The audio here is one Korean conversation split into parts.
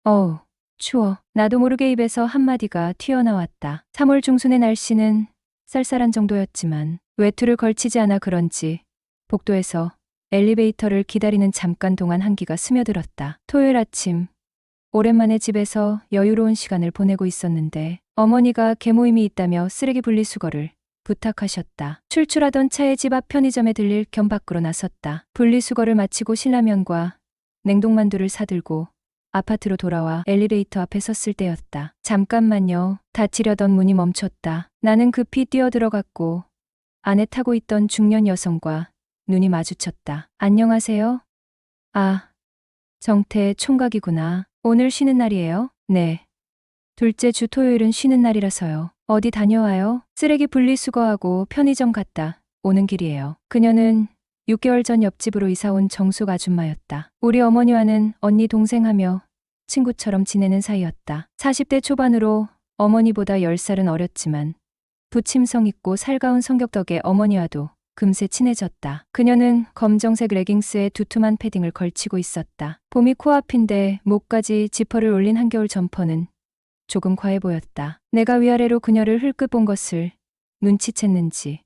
어우, 추워. 나도 모르게 입에서 한마디가 튀어나왔다. 3월 중순의 날씨는 쌀쌀한 정도였지만 외투를 걸치지 않아 그런지 복도에서 엘리베이터를 기다리는 잠깐 동안 한기가 스며들었다. 토요일 아침, 오랜만에 집에서 여유로운 시간을 보내고 있었는데 어머니가 계모임이 있다며 쓰레기 분리수거를 부탁하셨다. 출출하던 차에 집 앞 편의점에 들릴 겸 밖으로 나섰다. 분리수거를 마치고 신라면과 냉동만두를 사들고 아파트로 돌아와 엘리베이터 앞에 섰을 때였다. 잠깐만요. 닫히려던 문이 멈췄다. 나는 급히 뛰어들어갔고 안에 타고 있던 중년 여성과 눈이 마주쳤다. 안녕하세요. 아, 정태 총각이구나. 오늘 쉬는 날이에요? 네. 둘째 주 토요일은 쉬는 날이라서요. 어디 다녀와요? 쓰레기 분리수거하고 편의점 갔다 오는 길이에요. 그녀는 6개월 전 옆집으로 이사온 정숙 아줌마였다. 우리 어머니와는 언니 동생하며 친구처럼 지내는 사이였다. 40대 초반으로 어머니보다 10살은 어렸지만 부침성 있고 살가운 성격 덕에 어머니와도 금세 친해졌다. 그녀는 검정색 레깅스에 두툼한 패딩을 걸치고 있었다. 봄이 코앞인데 목까지 지퍼를 올린 한겨울 점퍼는 조금 과해 보였다. 내가 위아래로 그녀를 흘끗 본 것을 눈치챘는지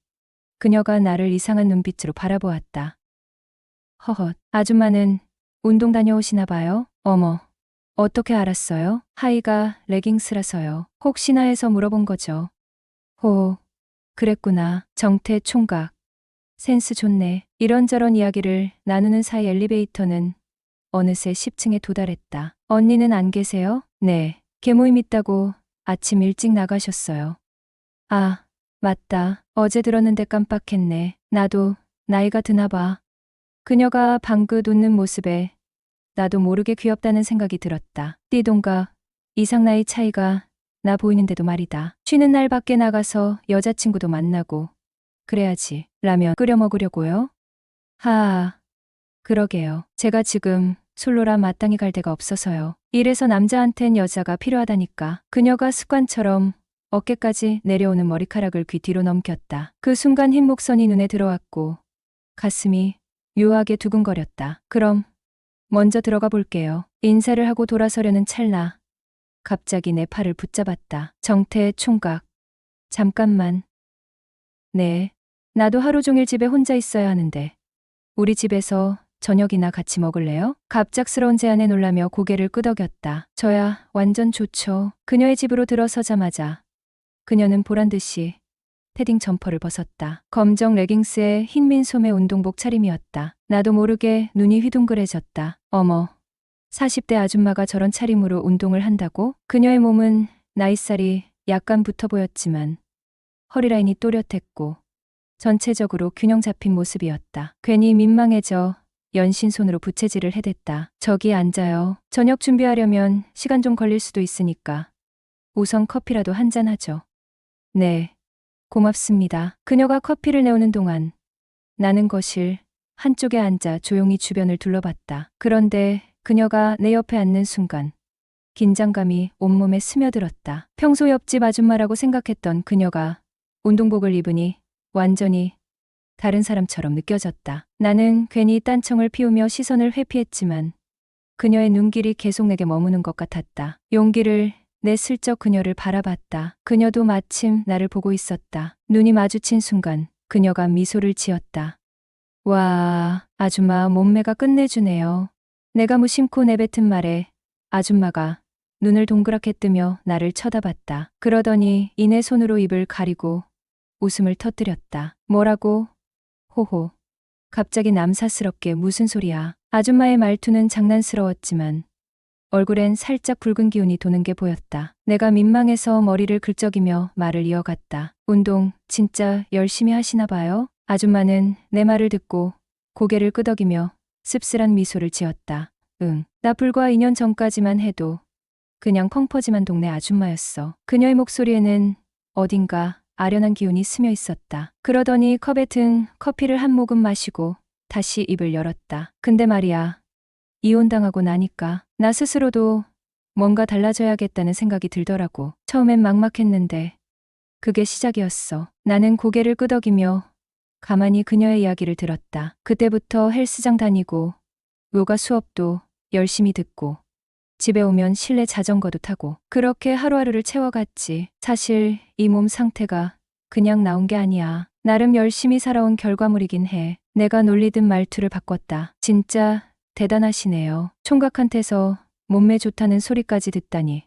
그녀가 나를 이상한 눈빛으로 바라보았다. 허헛, 아줌마는 운동 다녀오시나 봐요? 어머, 어떻게 알았어요? 하의가 레깅스라서요. 혹시나 해서 물어본 거죠. 호, 그랬구나. 정태 총각. 센스 좋네. 이런저런 이야기를 나누는 사이 엘리베이터는 어느새 10층에 도달했다. 언니는 안 계세요? 네. 계모임 있다고 아침 일찍 나가셨어요. 아, 맞다. 어제 들었는데 깜빡했네. 나도 나이가 드나 봐. 그녀가 방긋 웃는 모습에 나도 모르게 귀엽다는 생각이 들었다. 띠동갑, 이상 나이 차이가 나 보이는데도 말이다. 쉬는 날 밖에 나가서 여자친구도 만나고 그래야지. 라면 끓여 먹으려고요? 하아, 그러게요. 제가 지금 솔로라 마땅히 갈 데가 없어서요. 이래서 남자한텐 여자가 필요하다니까. 그녀가 습관처럼 어깨까지 내려오는 머리카락을 귀 뒤로 넘겼다. 그 순간 흰 목선이 눈에 들어왔고 가슴이 묘하게 두근거렸다. 그럼 먼저 들어가 볼게요. 인사를 하고 돌아서려는 찰나 갑자기 내 팔을 붙잡았다. 정태 총각. 잠깐만. 네. 나도 하루 종일 집에 혼자 있어야 하는데 우리 집에서 저녁이나 같이 먹을래요? 갑작스러운 제안에 놀라며 고개를 끄덕였다. 저야 완전 좋죠. 그녀의 집으로 들어서자마자 그녀는 보란듯이 패딩 점퍼를 벗었다. 검정 레깅스에 흰 민소매 운동복 차림이었다. 나도 모르게 눈이 휘둥그레졌다. 어머, 40대 아줌마가 저런 차림으로 운동을 한다고? 그녀의 몸은 나이살이 약간 붙어 보였지만 허리 라인이 또렷했고 전체적으로 균형 잡힌 모습이었다. 괜히 민망해져 연신 손으로 부채질을 해댔다. 저기 앉아요. 저녁 준비하려면 시간 좀 걸릴 수도 있으니까 우선 커피라도 한잔 하죠. 네, 고맙습니다. 그녀가 커피를 내오는 동안 나는 거실 한쪽에 앉아 조용히 주변을 둘러봤다. 그런데 그녀가 내 옆에 앉는 순간 긴장감이 온몸에 스며들었다. 평소 옆집 아줌마라고 생각했던 그녀가 운동복을 입으니 완전히 다른 사람처럼 느껴졌다. 나는 괜히 딴청을 피우며 시선을 회피했지만 그녀의 눈길이 계속 내게 머무는 것 같았다. 용기를 내 슬쩍 그녀를 바라봤다. 그녀도 마침 나를 보고 있었다. 눈이 마주친 순간 그녀가 미소를 지었다. 와, 아줌마 몸매가 끝내주네요. 내가 무심코 내뱉은 말에 아줌마가 눈을 동그랗게 뜨며 나를 쳐다봤다. 그러더니 이내 손으로 입을 가리고 웃음을 터뜨렸다. 뭐라고? 호호. 갑자기 남사스럽게 무슨 소리야. 아줌마의 말투는 장난스러웠지만 얼굴엔 살짝 붉은 기운이 도는 게 보였다. 내가 민망해서 머리를 긁적이며 말을 이어갔다. 운동 진짜 열심히 하시나 봐요? 아줌마는 내 말을 듣고 고개를 끄덕이며 씁쓸한 미소를 지었다. 응. 나 불과 2년 전까지만 해도 그냥 펑퍼짐한 동네 아줌마였어. 그녀의 목소리에는 어딘가 아련한 기운이 스며 있었다. 그러더니 컵에 든 커피를 한 모금 마시고 다시 입을 열었다. 근데 말이야. 이혼당하고 나니까 나 스스로도 뭔가 달라져야겠다는 생각이 들더라고. 처음엔 막막했는데 그게 시작이었어. 나는 고개를 끄덕이며 가만히 그녀의 이야기를 들었다. 그때부터 헬스장 다니고 요가 수업도 열심히 듣고 집에 오면 실내 자전거도 타고 그렇게 하루하루를 채워갔지. 사실 이 몸 상태가 그냥 나온 게 아니야. 나름 열심히 살아온 결과물이긴 해. 내가 놀리듯 말투를 바꿨다. 진짜 대단하시네요. 총각한테서 몸매 좋다는 소리까지 듣다니.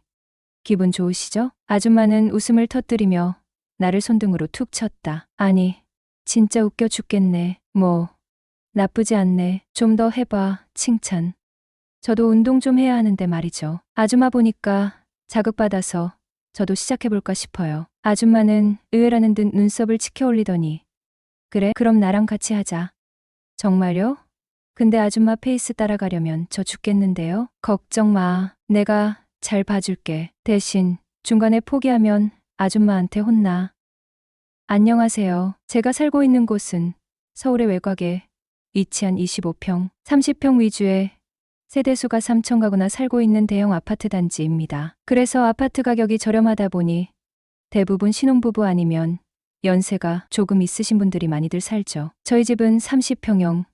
기분 좋으시죠? 아줌마는 웃음을 터뜨리며 나를 손등으로 툭 쳤다. 아니, 진짜 웃겨 죽겠네. 뭐, 나쁘지 않네. 좀 더 해봐. 칭찬. 저도 운동 좀 해야 하는데 말이죠. 아줌마 보니까 자극받아서 저도 시작해볼까 싶어요. 아줌마는 의외라는 듯 눈썹을 치켜 올리더니 그래, 그럼 나랑 같이 하자. 정말요? 근데 아줌마 페이스 따라가려면 저 죽겠는데요? 걱정 마. 내가 잘 봐줄게. 대신 중간에 포기하면 아줌마한테 혼나. 안녕하세요. 제가 살고 있는 곳은 서울의 외곽에 위치한 25평, 30평 위주의 세대수가 3천 가구나 살고 있는 대형 아파트 단지입니다. 그래서 아파트 가격이 저렴하다 보니 대부분 신혼부부 아니면 연세가 조금 있으신 분들이 많이들 살죠. 저희 집은 30평형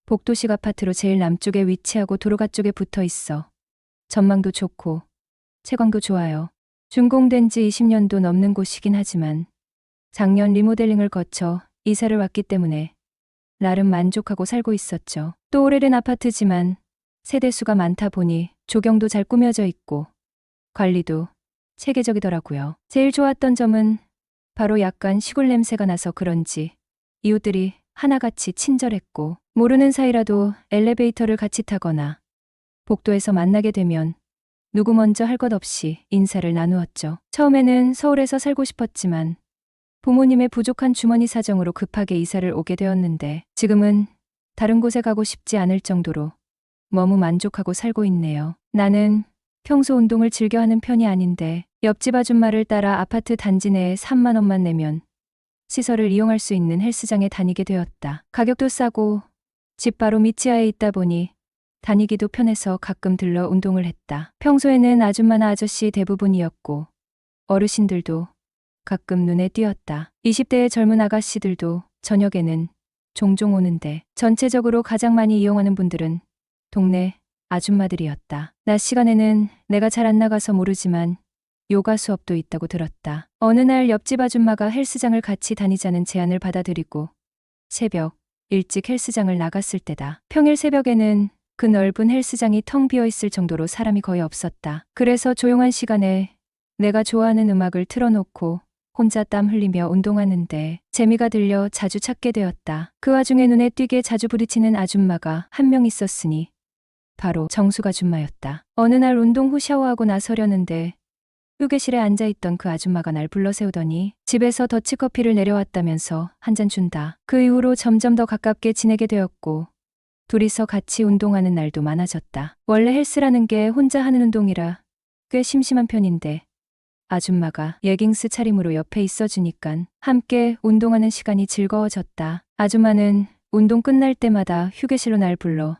복도식 아파트로 제일 남쪽에 위치하고 도로가 쪽에 붙어 있어 전망도 좋고 채광도 좋아요. 준공된 지 20년도 넘는 곳이긴 하지만 작년 리모델링을 거쳐 이사를 왔기 때문에 나름 만족하고 살고 있었죠. 또 오래된 아파트지만 세대수가 많다 보니 조경도 잘 꾸며져 있고 관리도 체계적이더라고요. 제일 좋았던 점은 바로 약간 시골 냄새가 나서 그런지 이웃들이 하나같이 친절했고 모르는 사이라도 엘리베이터를 같이 타거나 복도에서 만나게 되면 누구 먼저 할 것 없이 인사를 나누었죠. 처음에는 서울에서 살고 싶었지만 부모님의 부족한 주머니 사정으로 급하게 이사를 오게 되었는데 지금은 다른 곳에 가고 싶지 않을 정도로 너무 만족하고 살고 있네요. 나는 평소 운동을 즐겨 하는 편이 아닌데 옆집 아줌마를 따라 아파트 단지 내에 3만 원만 내면 시설을 이용할 수 있는 헬스장에 다니게 되었다. 가격도 싸고 집 바로 밑지하에 있다 보니 다니기도 편해서 가끔 들러 운동을 했다. 평소에는 아줌마나 아저씨 대부분이었고 어르신들도 가끔 눈에 띄었다. 20대의 젊은 아가씨들도 저녁에는 종종 오는데 전체적으로 가장 많이 이용하는 분들은 동네 아줌마들이었다. 낮 시간에는 내가 잘 안 나가서 모르지만 요가 수업도 있다고 들었다. 어느 날 옆집 아줌마가 헬스장을 같이 다니자는 제안을 받아들이고 새벽 일찍 헬스장을 나갔을 때다. 평일 새벽에는 그 넓은 헬스장이 텅 비어 있을 정도로 사람이 거의 없었다. 그래서 조용한 시간에 내가 좋아하는 음악을 틀어놓고 혼자 땀 흘리며 운동하는데 재미가 들려 자주 찾게 되었다. 그 와중에 눈에 띄게 자주 부딪히는 아줌마가 한 명 있었으니 바로 정숙 아줌마였다. 어느 날 운동 후 샤워하고 나서려는데 휴게실에 앉아있던 그 아줌마가 날 불러 세우더니 집에서 더치커피를 내려왔다면서 한 잔 준다. 그 이후로 점점 더 가깝게 지내게 되었고 둘이서 같이 운동하는 날도 많아졌다. 원래 헬스라는 게 혼자 하는 운동이라 꽤 심심한 편인데 아줌마가 예깅스 차림으로 옆에 있어주니깐 함께 운동하는 시간이 즐거워졌다. 아줌마는 운동 끝날 때마다 휴게실로 날 불러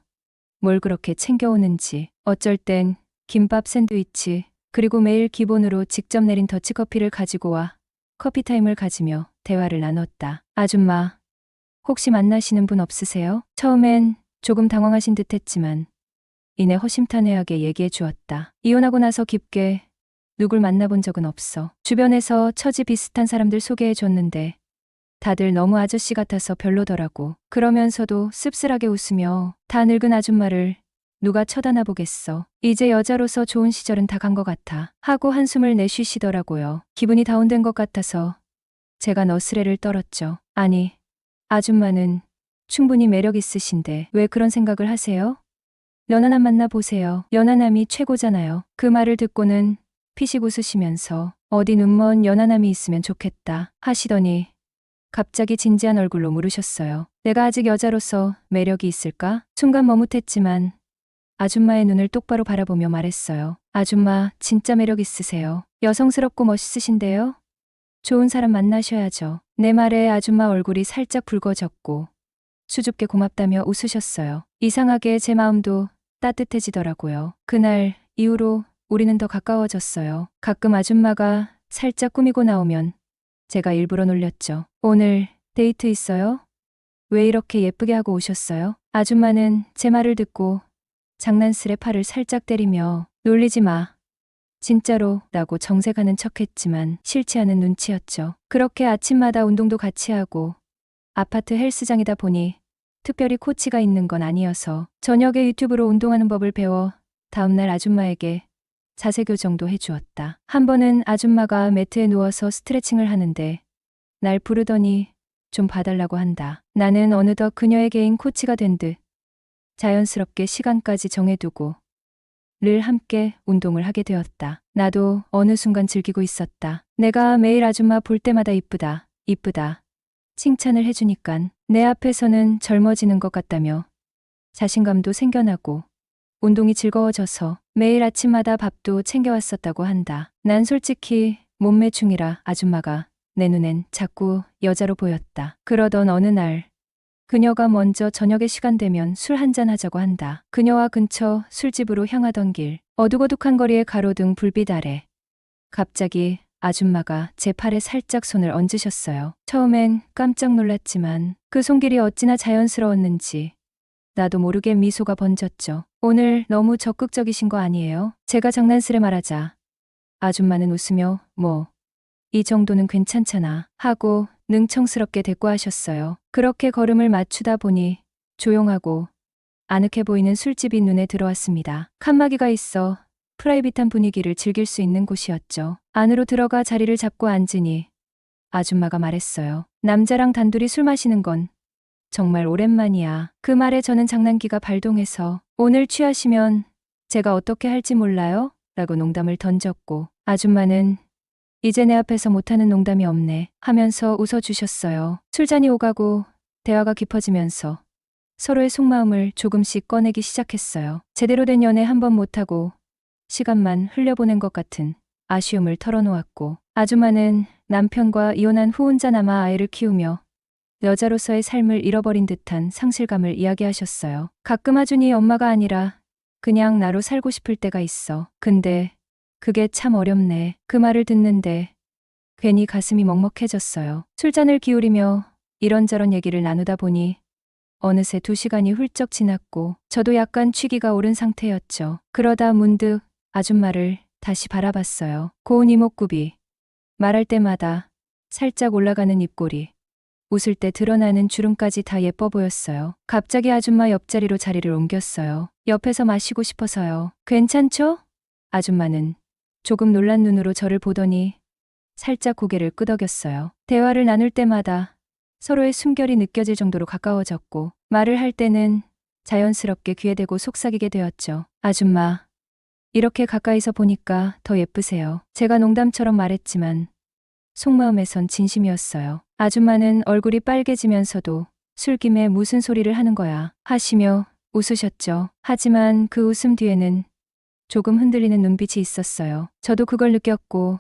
뭘 그렇게 챙겨오는지 어쩔 땐 김밥 샌드위치 그리고 매일 기본으로 직접 내린 더치커피를 가지고 와 커피타임을 가지며 대화를 나눴다. 아줌마, 혹시 만나시는 분 없으세요? 처음엔 조금 당황하신 듯 했지만 이내 허심탄회하게 얘기해 주었다. 이혼하고 나서 깊게 누굴 만나본 적은 없어. 주변에서 처지 비슷한 사람들 소개해 줬는데 다들 너무 아저씨 같아서 별로더라고. 그러면서도 씁쓸하게 웃으며 다 늙은 아줌마를 누가 쳐다나 보겠어. 이제 여자로서 좋은 시절은 다 간 것 같아. 하고 한숨을 내쉬시더라고요. 기분이 다운된 것 같아서 제가 너스레를 떨었죠. 아니, 아줌마는 충분히 매력 있으신데 왜 그런 생각을 하세요? 연하남 만나보세요. 연하남이 최고잖아요. 그 말을 듣고는 피식 웃으시면서 어디 눈먼 연하남이 있으면 좋겠다 하시더니 갑자기 진지한 얼굴로 물으셨어요. 내가 아직 여자로서 매력이 있을까? 순간 머뭇했지만 아줌마의 눈을 똑바로 바라보며 말했어요. 아줌마 진짜 매력 있으세요. 여성스럽고 멋있으신데요? 좋은 사람 만나셔야죠. 내 말에 아줌마 얼굴이 살짝 붉어졌고 수줍게 고맙다며 웃으셨어요. 이상하게 제 마음도 따뜻해지더라고요. 그날 이후로 우리는 더 가까워졌어요. 가끔 아줌마가 살짝 꾸미고 나오면 제가 일부러 놀렸죠. 오늘 데이트 있어요? 왜 이렇게 예쁘게 하고 오셨어요? 아줌마는 제 말을 듣고 장난스레 팔을 살짝 때리며 놀리지 마. 진짜로 라고 정색하는 척했지만 싫지 않은 눈치였죠. 그렇게 아침마다 운동도 같이 하고 아파트 헬스장이다 보니 특별히 코치가 있는 건 아니어서 저녁에 유튜브로 운동하는 법을 배워 다음날 아줌마에게 자세 교정도 해주었다. 한 번은 아줌마가 매트에 누워서 스트레칭을 하는데 날 부르더니 좀 봐달라고 한다. 나는 어느덧 그녀의 개인 코치가 된 듯 자연스럽게 시간까지 정해두고 늘 함께 운동을 하게 되었다. 나도 어느 순간 즐기고 있었다. 내가 매일 아줌마 볼 때마다 이쁘다, 이쁘다 칭찬을 해주니깐 내 앞에서는 젊어지는 것 같다며 자신감도 생겨나고 운동이 즐거워져서 매일 아침마다 밥도 챙겨왔었다고 한다. 난 솔직히 몸매 중이라 아줌마가 내 눈엔 자꾸 여자로 보였다. 그러던 어느 날 그녀가 먼저 저녁에 시간 되면 술 한잔 하자고 한다. 그녀와 근처 술집으로 향하던 길 어둑어둑한 거리의 가로등 불빛 아래 갑자기 아줌마가 제 팔에 살짝 손을 얹으셨어요. 처음엔 깜짝 놀랐지만 그 손길이 어찌나 자연스러웠는지 나도 모르게 미소가 번졌죠. 오늘 너무 적극적이신 거 아니에요? 제가 장난스레 말하자 아줌마는 웃으며 이 정도는 괜찮잖아 하고 능청스럽게 대꾸하셨어요. 그렇게 걸음을 맞추다 보니 조용하고 아늑해 보이는 술집이 눈에 들어왔습니다. 칸막이가 있어 프라이빗한 분위기를 즐길 수 있는 곳이었죠. 안으로 들어가 자리를 잡고 앉으니 아줌마가 말했어요. 남자랑 단둘이 술 마시는 건 정말 오랜만이야. 그 말에 저는 장난기가 발동해서 오늘 취하시면 제가 어떻게 할지 몰라요? 라고 농담을 던졌고 아줌마는 이제 내 앞에서 못하는 농담이 없네 하면서 웃어주셨어요. 술잔이 오가고 대화가 깊어지면서 서로의 속마음을 조금씩 꺼내기 시작했어요. 제대로 된 연애 한 번 못하고 시간만 흘려보낸 것 같은 아쉬움을 털어놓았고 아줌마는 남편과 이혼한 후 혼자 남아 아이를 키우며 여자로서의 삶을 잃어버린 듯한 상실감을 이야기하셨어요. 가끔 아준이 엄마가 아니라 그냥 나로 살고 싶을 때가 있어. 근데 그게 참 어렵네. 그 말을 듣는데 괜히 가슴이 먹먹해졌어요. 술잔을 기울이며 이런저런 얘기를 나누다 보니 어느새 2시간이 훌쩍 지났고 저도 약간 취기가 오른 상태였죠. 그러다 문득 아줌마를 다시 바라봤어요. 고운 이목구비, 말할 때마다 살짝 올라가는 입꼬리, 웃을 때 드러나는 주름까지 다 예뻐 보였어요. 갑자기 아줌마 옆자리로 자리를 옮겼어요. 옆에서 마시고 싶어서요. 괜찮죠? 아줌마는 조금 놀란 눈으로 저를 보더니 살짝 고개를 끄덕였어요. 대화를 나눌 때마다 서로의 숨결이 느껴질 정도로 가까워졌고 말을 할 때는 자연스럽게 귀에 대고 속삭이게 되었죠. 아줌마, 이렇게 가까이서 보니까 더 예쁘세요. 제가 농담처럼 말했지만 속마음에선 진심이었어요. 아줌마는 얼굴이 빨개지면서도 술김에 무슨 소리를 하는 거야 하시며 웃으셨죠. 하지만 그 웃음 뒤에는 조금 흔들리는 눈빛이 있었어요. 저도 그걸 느꼈고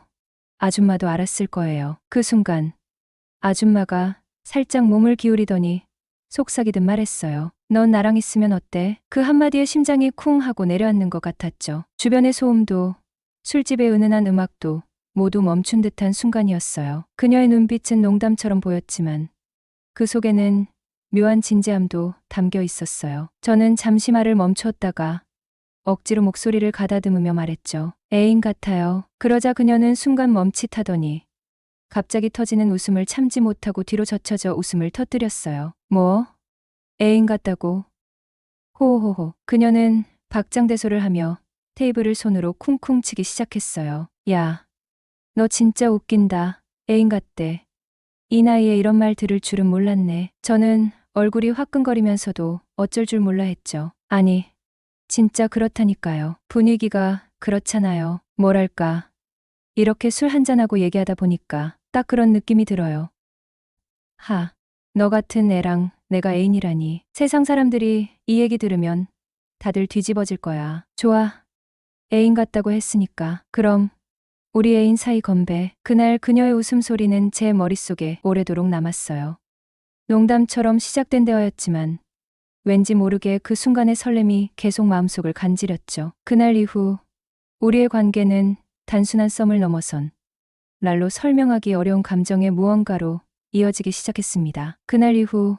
아줌마도 알았을 거예요. 그 순간 아줌마가 살짝 몸을 기울이더니 속삭이듯 말했어요. 넌 나랑 있으면 어때? 그 한마디에 심장이 쿵 하고 내려앉는 것 같았죠. 주변의 소음도 술집의 은은한 음악도 모두 멈춘 듯한 순간이었어요. 그녀의 눈빛은 농담처럼 보였지만 그 속에는 묘한 진지함도 담겨 있었어요. 저는 잠시 말을 멈추었다가 억지로 목소리를 가다듬으며 말했죠. 애인 같아요. 그러자 그녀는 순간 멈칫하더니 갑자기 터지는 웃음을 참지 못하고 뒤로 젖혀져 웃음을 터뜨렸어요. 뭐? 애인 같다고? 호호호. 그녀는 박장대소를 하며 테이블을 손으로 쿵쿵 치기 시작했어요. 야, 너 진짜 웃긴다. 애인 같대. 이 나이에 이런 말 들을 줄은 몰랐네. 저는 얼굴이 화끈거리면서도 어쩔 줄 몰라 했죠. 아니, 진짜 그렇다니까요. 분위기가 그렇잖아요. 뭐랄까. 이렇게 술 한잔하고 얘기하다 보니까 딱 그런 느낌이 들어요. 너 같은 애랑 내가 애인이라니. 세상 사람들이 이 얘기 들으면 다들 뒤집어질 거야. 좋아. 애인 같다고 했으니까. 그럼 우리 애인 사이 건배. 그날 그녀의 웃음소리는 제 머릿속에 오래도록 남았어요. 농담처럼 시작된 대화였지만 왠지 모르게 그 순간의 설렘이 계속 마음속을 간지렸죠. 그날 이후 우리의 관계는 단순한 썸을 넘어선 날로 설명하기 어려운 감정의 무언가로 이어지기 시작했습니다. 그날 이후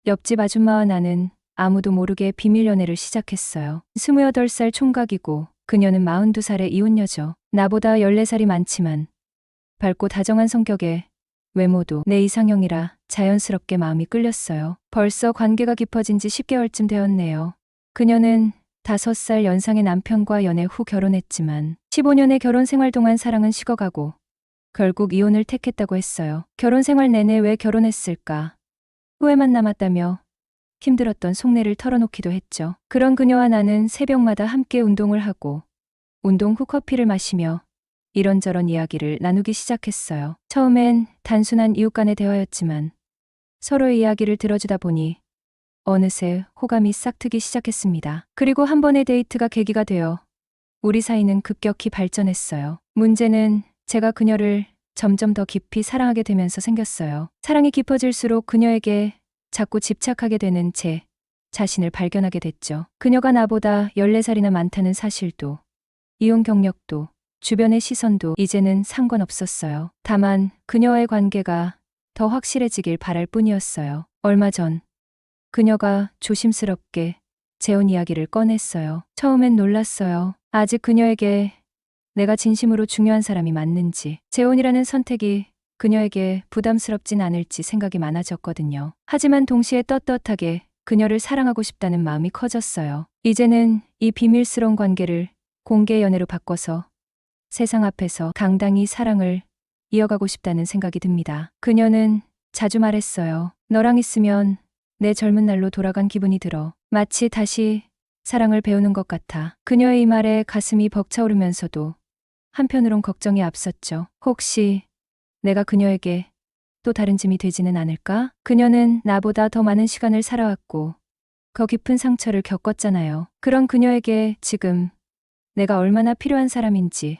옆집 아줌마와 나는 아무도 모르게 비밀 연애를 시작했어요. 28살 총각이고 그녀는 42살의 이혼 여죠. 나보다 14살이 많지만 밝고 다정한 성격에 외모도 내 이상형이라 자연스럽게 마음이 끌렸어요. 벌써 관계가 깊어진 지 10개월쯤 되었네요. 그녀는 5살 연상의 남편과 연애 후 결혼했지만 15년의 결혼 생활 동안 사랑은 식어가고 결국 이혼을 택했다고 했어요. 결혼 생활 내내 왜 결혼했을까? 후회만 남았다며 힘들었던 속내를 털어놓기도 했죠. 그런 그녀와 나는 새벽마다 함께 운동을 하고 운동 후 커피를 마시며 이런저런 이야기를 나누기 시작했어요. 처음엔 단순한 이웃 간의 대화였지만 서로의 이야기를 들어주다 보니 어느새 호감이 싹트기 시작했습니다. 그리고 한 번의 데이트가 계기가 되어 우리 사이는 급격히 발전했어요. 문제는 제가 그녀를 점점 더 깊이 사랑하게 되면서 생겼어요. 사랑이 깊어질수록 그녀에게 자꾸 집착하게 되는 제 자신을 발견하게 됐죠. 그녀가 나보다 14살이나 많다는 사실도, 이혼 경력도, 주변의 시선도 이제는 상관없었어요. 다만 그녀와의 관계가 더 확실해지길 바랄 뿐이었어요. 얼마 전 그녀가 조심스럽게 재혼 이야기를 꺼냈어요. 처음엔 놀랐어요. 아직 그녀에게 내가 진심으로 중요한 사람이 맞는지, 재혼이라는 선택이 그녀에게 부담스럽진 않을지 생각이 많아졌거든요. 하지만 동시에 떳떳하게 그녀를 사랑하고 싶다는 마음이 커졌어요. 이제는 이 비밀스러운 관계를 공개 연애로 바꿔서 세상 앞에서 당당히 사랑을 이어가고 싶다는 생각이 듭니다. 그녀는 자주 말했어요. 너랑 있으면 내 젊은 날로 돌아간 기분이 들어. 마치 다시 사랑을 배우는 것 같아. 그녀의 이 말에 가슴이 벅차오르면서도 한편으론 걱정이 앞섰죠. 혹시 내가 그녀에게 또 다른 짐이 되지는 않을까? 그녀는 나보다 더 많은 시간을 살아왔고 더 깊은 상처를 겪었잖아요. 그런 그녀에게 지금 내가 얼마나 필요한 사람인지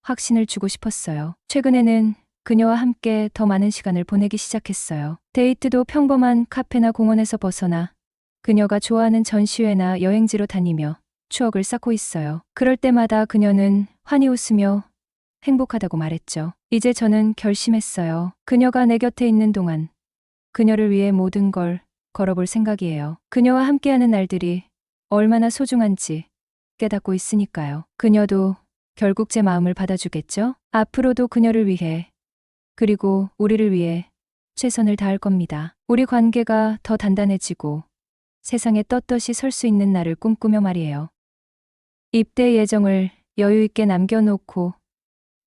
확신을 주고 싶었어요. 최근에는 그녀와 함께 더 많은 시간을 보내기 시작했어요. 데이트도 평범한 카페나 공원에서 벗어나 그녀가 좋아하는 전시회나 여행지로 다니며 추억을 쌓고 있어요. 그럴 때마다 그녀는 환히 웃으며 행복하다고 말했죠. 이제 저는 결심했어요. 그녀가 내 곁에 있는 동안 그녀를 위해 모든 걸 걸어볼 생각이에요. 그녀와 함께하는 날들이 얼마나 소중한지 깨닫고 있으니까요. 그녀도 결국 제 마음을 받아주겠죠? 앞으로도 그녀를 위해, 그리고 우리를 위해 최선을 다할 겁니다. 우리 관계가 더 단단해지고 세상에 떳떳이 설 수 있는 날을 꿈꾸며 말이에요. 입대 예정을 여유 있게 남겨놓고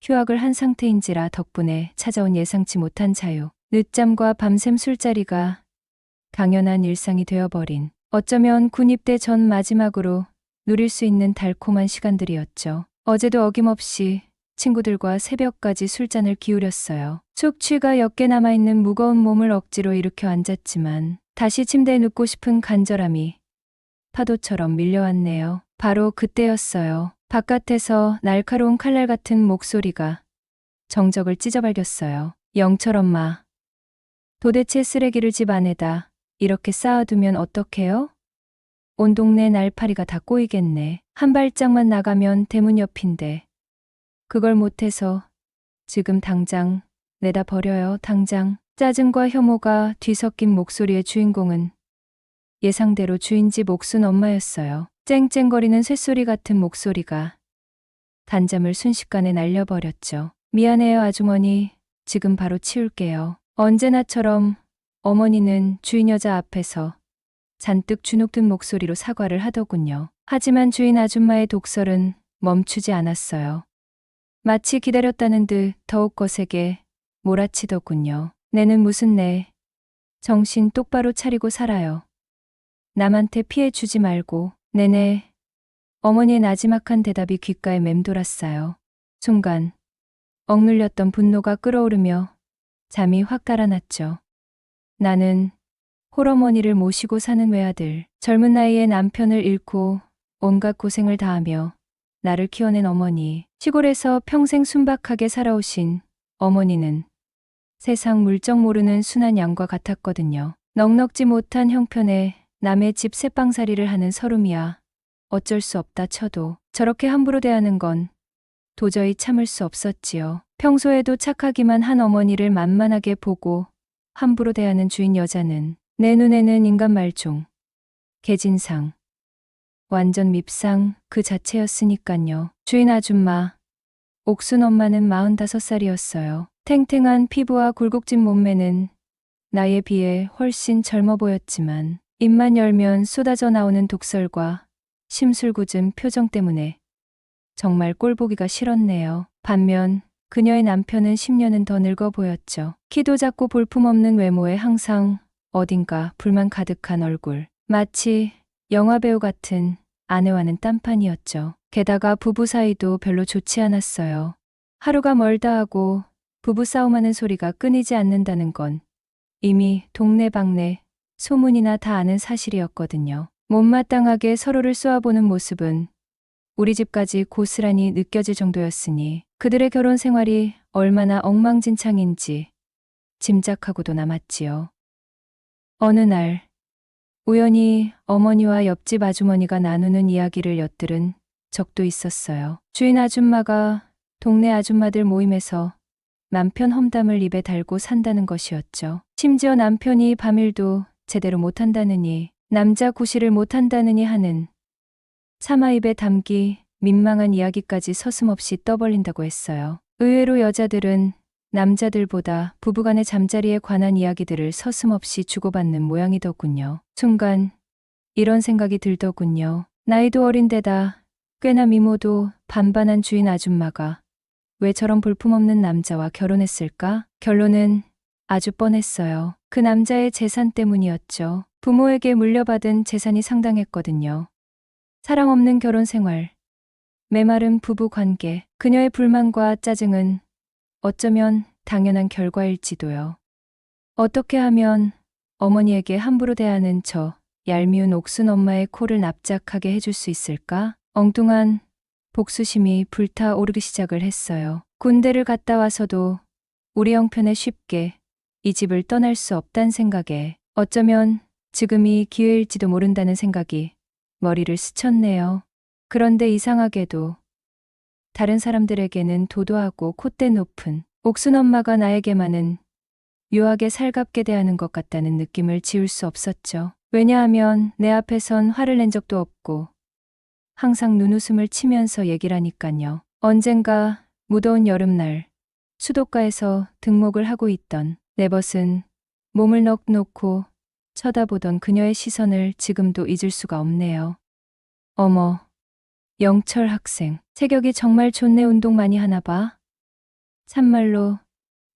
휴학을 한 상태인지라 덕분에 찾아온 예상치 못한 자유. 늦잠과 밤샘 술자리가 당연한 일상이 되어버린, 어쩌면 군 입대 전 마지막으로 누릴 수 있는 달콤한 시간들이었죠. 어제도 어김없이 친구들과 새벽까지 술잔을 기울였어요. 숙취가 옅게 남아있는 무거운 몸을 억지로 일으켜 앉았지만 다시 침대에 눕고 싶은 간절함이 파도처럼 밀려왔네요. 바로 그때였어요. 바깥에서 날카로운 칼날 같은 목소리가 정적을 찢어발겼어요. 영철 엄마, 도대체 쓰레기를 집 안에다 이렇게 쌓아두면 어떡해요? 온 동네 날파리가 다 꼬이겠네. 한 발짝만 나가면 대문 옆인데 그걸 못해서 지금 당장 내다 버려요. 당장. 짜증과 혐오가 뒤섞인 목소리의 주인공은 예상대로 주인집 옥순 엄마였어요. 쨍쨍거리는 쇳소리 같은 목소리가 단잠을 순식간에 날려버렸죠. 미안해요 아주머니. 지금 바로 치울게요. 언제나처럼 어머니는 주인 여자 앞에서 잔뜩 주눅든 목소리로 사과를 하더군요. 하지만 주인 아줌마의 독설은 멈추지 않았어요. 마치 기다렸다는 듯 더욱 거세게 몰아치더군요. 내는 무슨 내. 정신 똑바로 차리고 살아요. 남한테 피해 주지 말고. 네네. 어머니의 나지막한 대답이 귓가에 맴돌았어요. 순간 억눌렸던 분노가 끓어오르며 잠이 확 달아났죠. 나는 홀어머니를 모시고 사는 외아들, 젊은 나이에 남편을 잃고 온갖 고생을 다하며 나를 키워낸 어머니, 시골에서 평생 순박하게 살아오신 어머니는 세상 물정 모르는 순한 양과 같았거든요. 넉넉지 못한 형편에 남의 집 새빵살이를 하는 서름이야 어쩔 수 없다 쳐도 저렇게 함부로 대하는 건 도저히 참을 수 없었지요. 평소에도 착하기만 한 어머니를 만만하게 보고 함부로 대하는 주인 여자는 내 눈에는 인간 말종, 개진상, 완전 밉상 그 자체였으니깐요. 주인 아줌마, 옥순 엄마는 45살이었어요. 탱탱한 피부와 굴곡진 몸매는 나이에 비해 훨씬 젊어 보였지만 입만 열면 쏟아져 나오는 독설과 심술궂은 표정 때문에 정말 꼴보기가 싫었네요. 반면 그녀의 남편은 10년은 더 늙어 보였죠. 키도 작고 볼품없는 외모에 항상 어딘가 불만 가득한 얼굴. 마치 영화배우 같은 아내와는 딴판이었죠. 게다가 부부 사이도 별로 좋지 않았어요. 하루가 멀다 하고 부부 싸움하는 소리가 끊이지 않는다는 건 이미 동네방네 소문이나 다 아는 사실이었거든요. 못마땅하게 서로를 쏘아보는 모습은 우리 집까지 고스란히 느껴질 정도였으니 그들의 결혼 생활이 얼마나 엉망진창인지 짐작하고도 남았지요. 어느 날 우연히 어머니와 옆집 아주머니가 나누는 이야기를 엿들은 적도 있었어요. 주인 아줌마가 동네 아줌마들 모임에서 남편 험담을 입에 달고 산다는 것이었죠. 심지어 남편이 밤일도 제대로 못한다느니 남자 구실을 못한다느니 하는 차마 입에 담기 민망한 이야기까지 서슴없이 떠벌린다고 했어요. 의외로 여자들은 남자들보다 부부간의 잠자리에 관한 이야기들을 서슴없이 주고받는 모양이더군요. 순간 이런 생각이 들더군요. 나이도 어린데다 꽤나 미모도 반반한 주인 아줌마가 왜 저런 볼품없는 남자와 결혼했을까? 결론은 아주 뻔했어요. 그 남자의 재산 때문이었죠. 부모에게 물려받은 재산이 상당했거든요. 사랑 없는 결혼 생활, 메마른 부부 관계, 그녀의 불만과 짜증은 어쩌면 당연한 결과일지도요. 어떻게 하면 어머니에게 함부로 대하는 저 얄미운 옥순 엄마의 코를 납작하게 해줄 수 있을까? 엉뚱한 복수심이 불타오르기 시작을 했어요. 군대를 갔다 와서도 우리 형편에 쉽게 이 집을 떠날 수 없단 생각에 어쩌면 지금이 기회일지도 모른다는 생각이 머리를 스쳤네요. 그런데 이상하게도 다른 사람들에게는 도도하고 콧대 높은 옥순 엄마가 나에게만은 묘하게 살갑게 대하는 것 같다는 느낌을 지울 수 없었죠. 왜냐하면 내 앞에선 화를 낸 적도 없고 항상 눈웃음을 치면서 얘기를 하니깐요. 언젠가 무더운 여름날 수도가에서 등목을 하고 있던 내 벗은 몸을 넋 놓고 쳐다보던 그녀의 시선을 지금도 잊을 수가 없네요. 어머, 영철 학생, 체격이 정말 좋네. 운동 많이 하나 봐. 참말로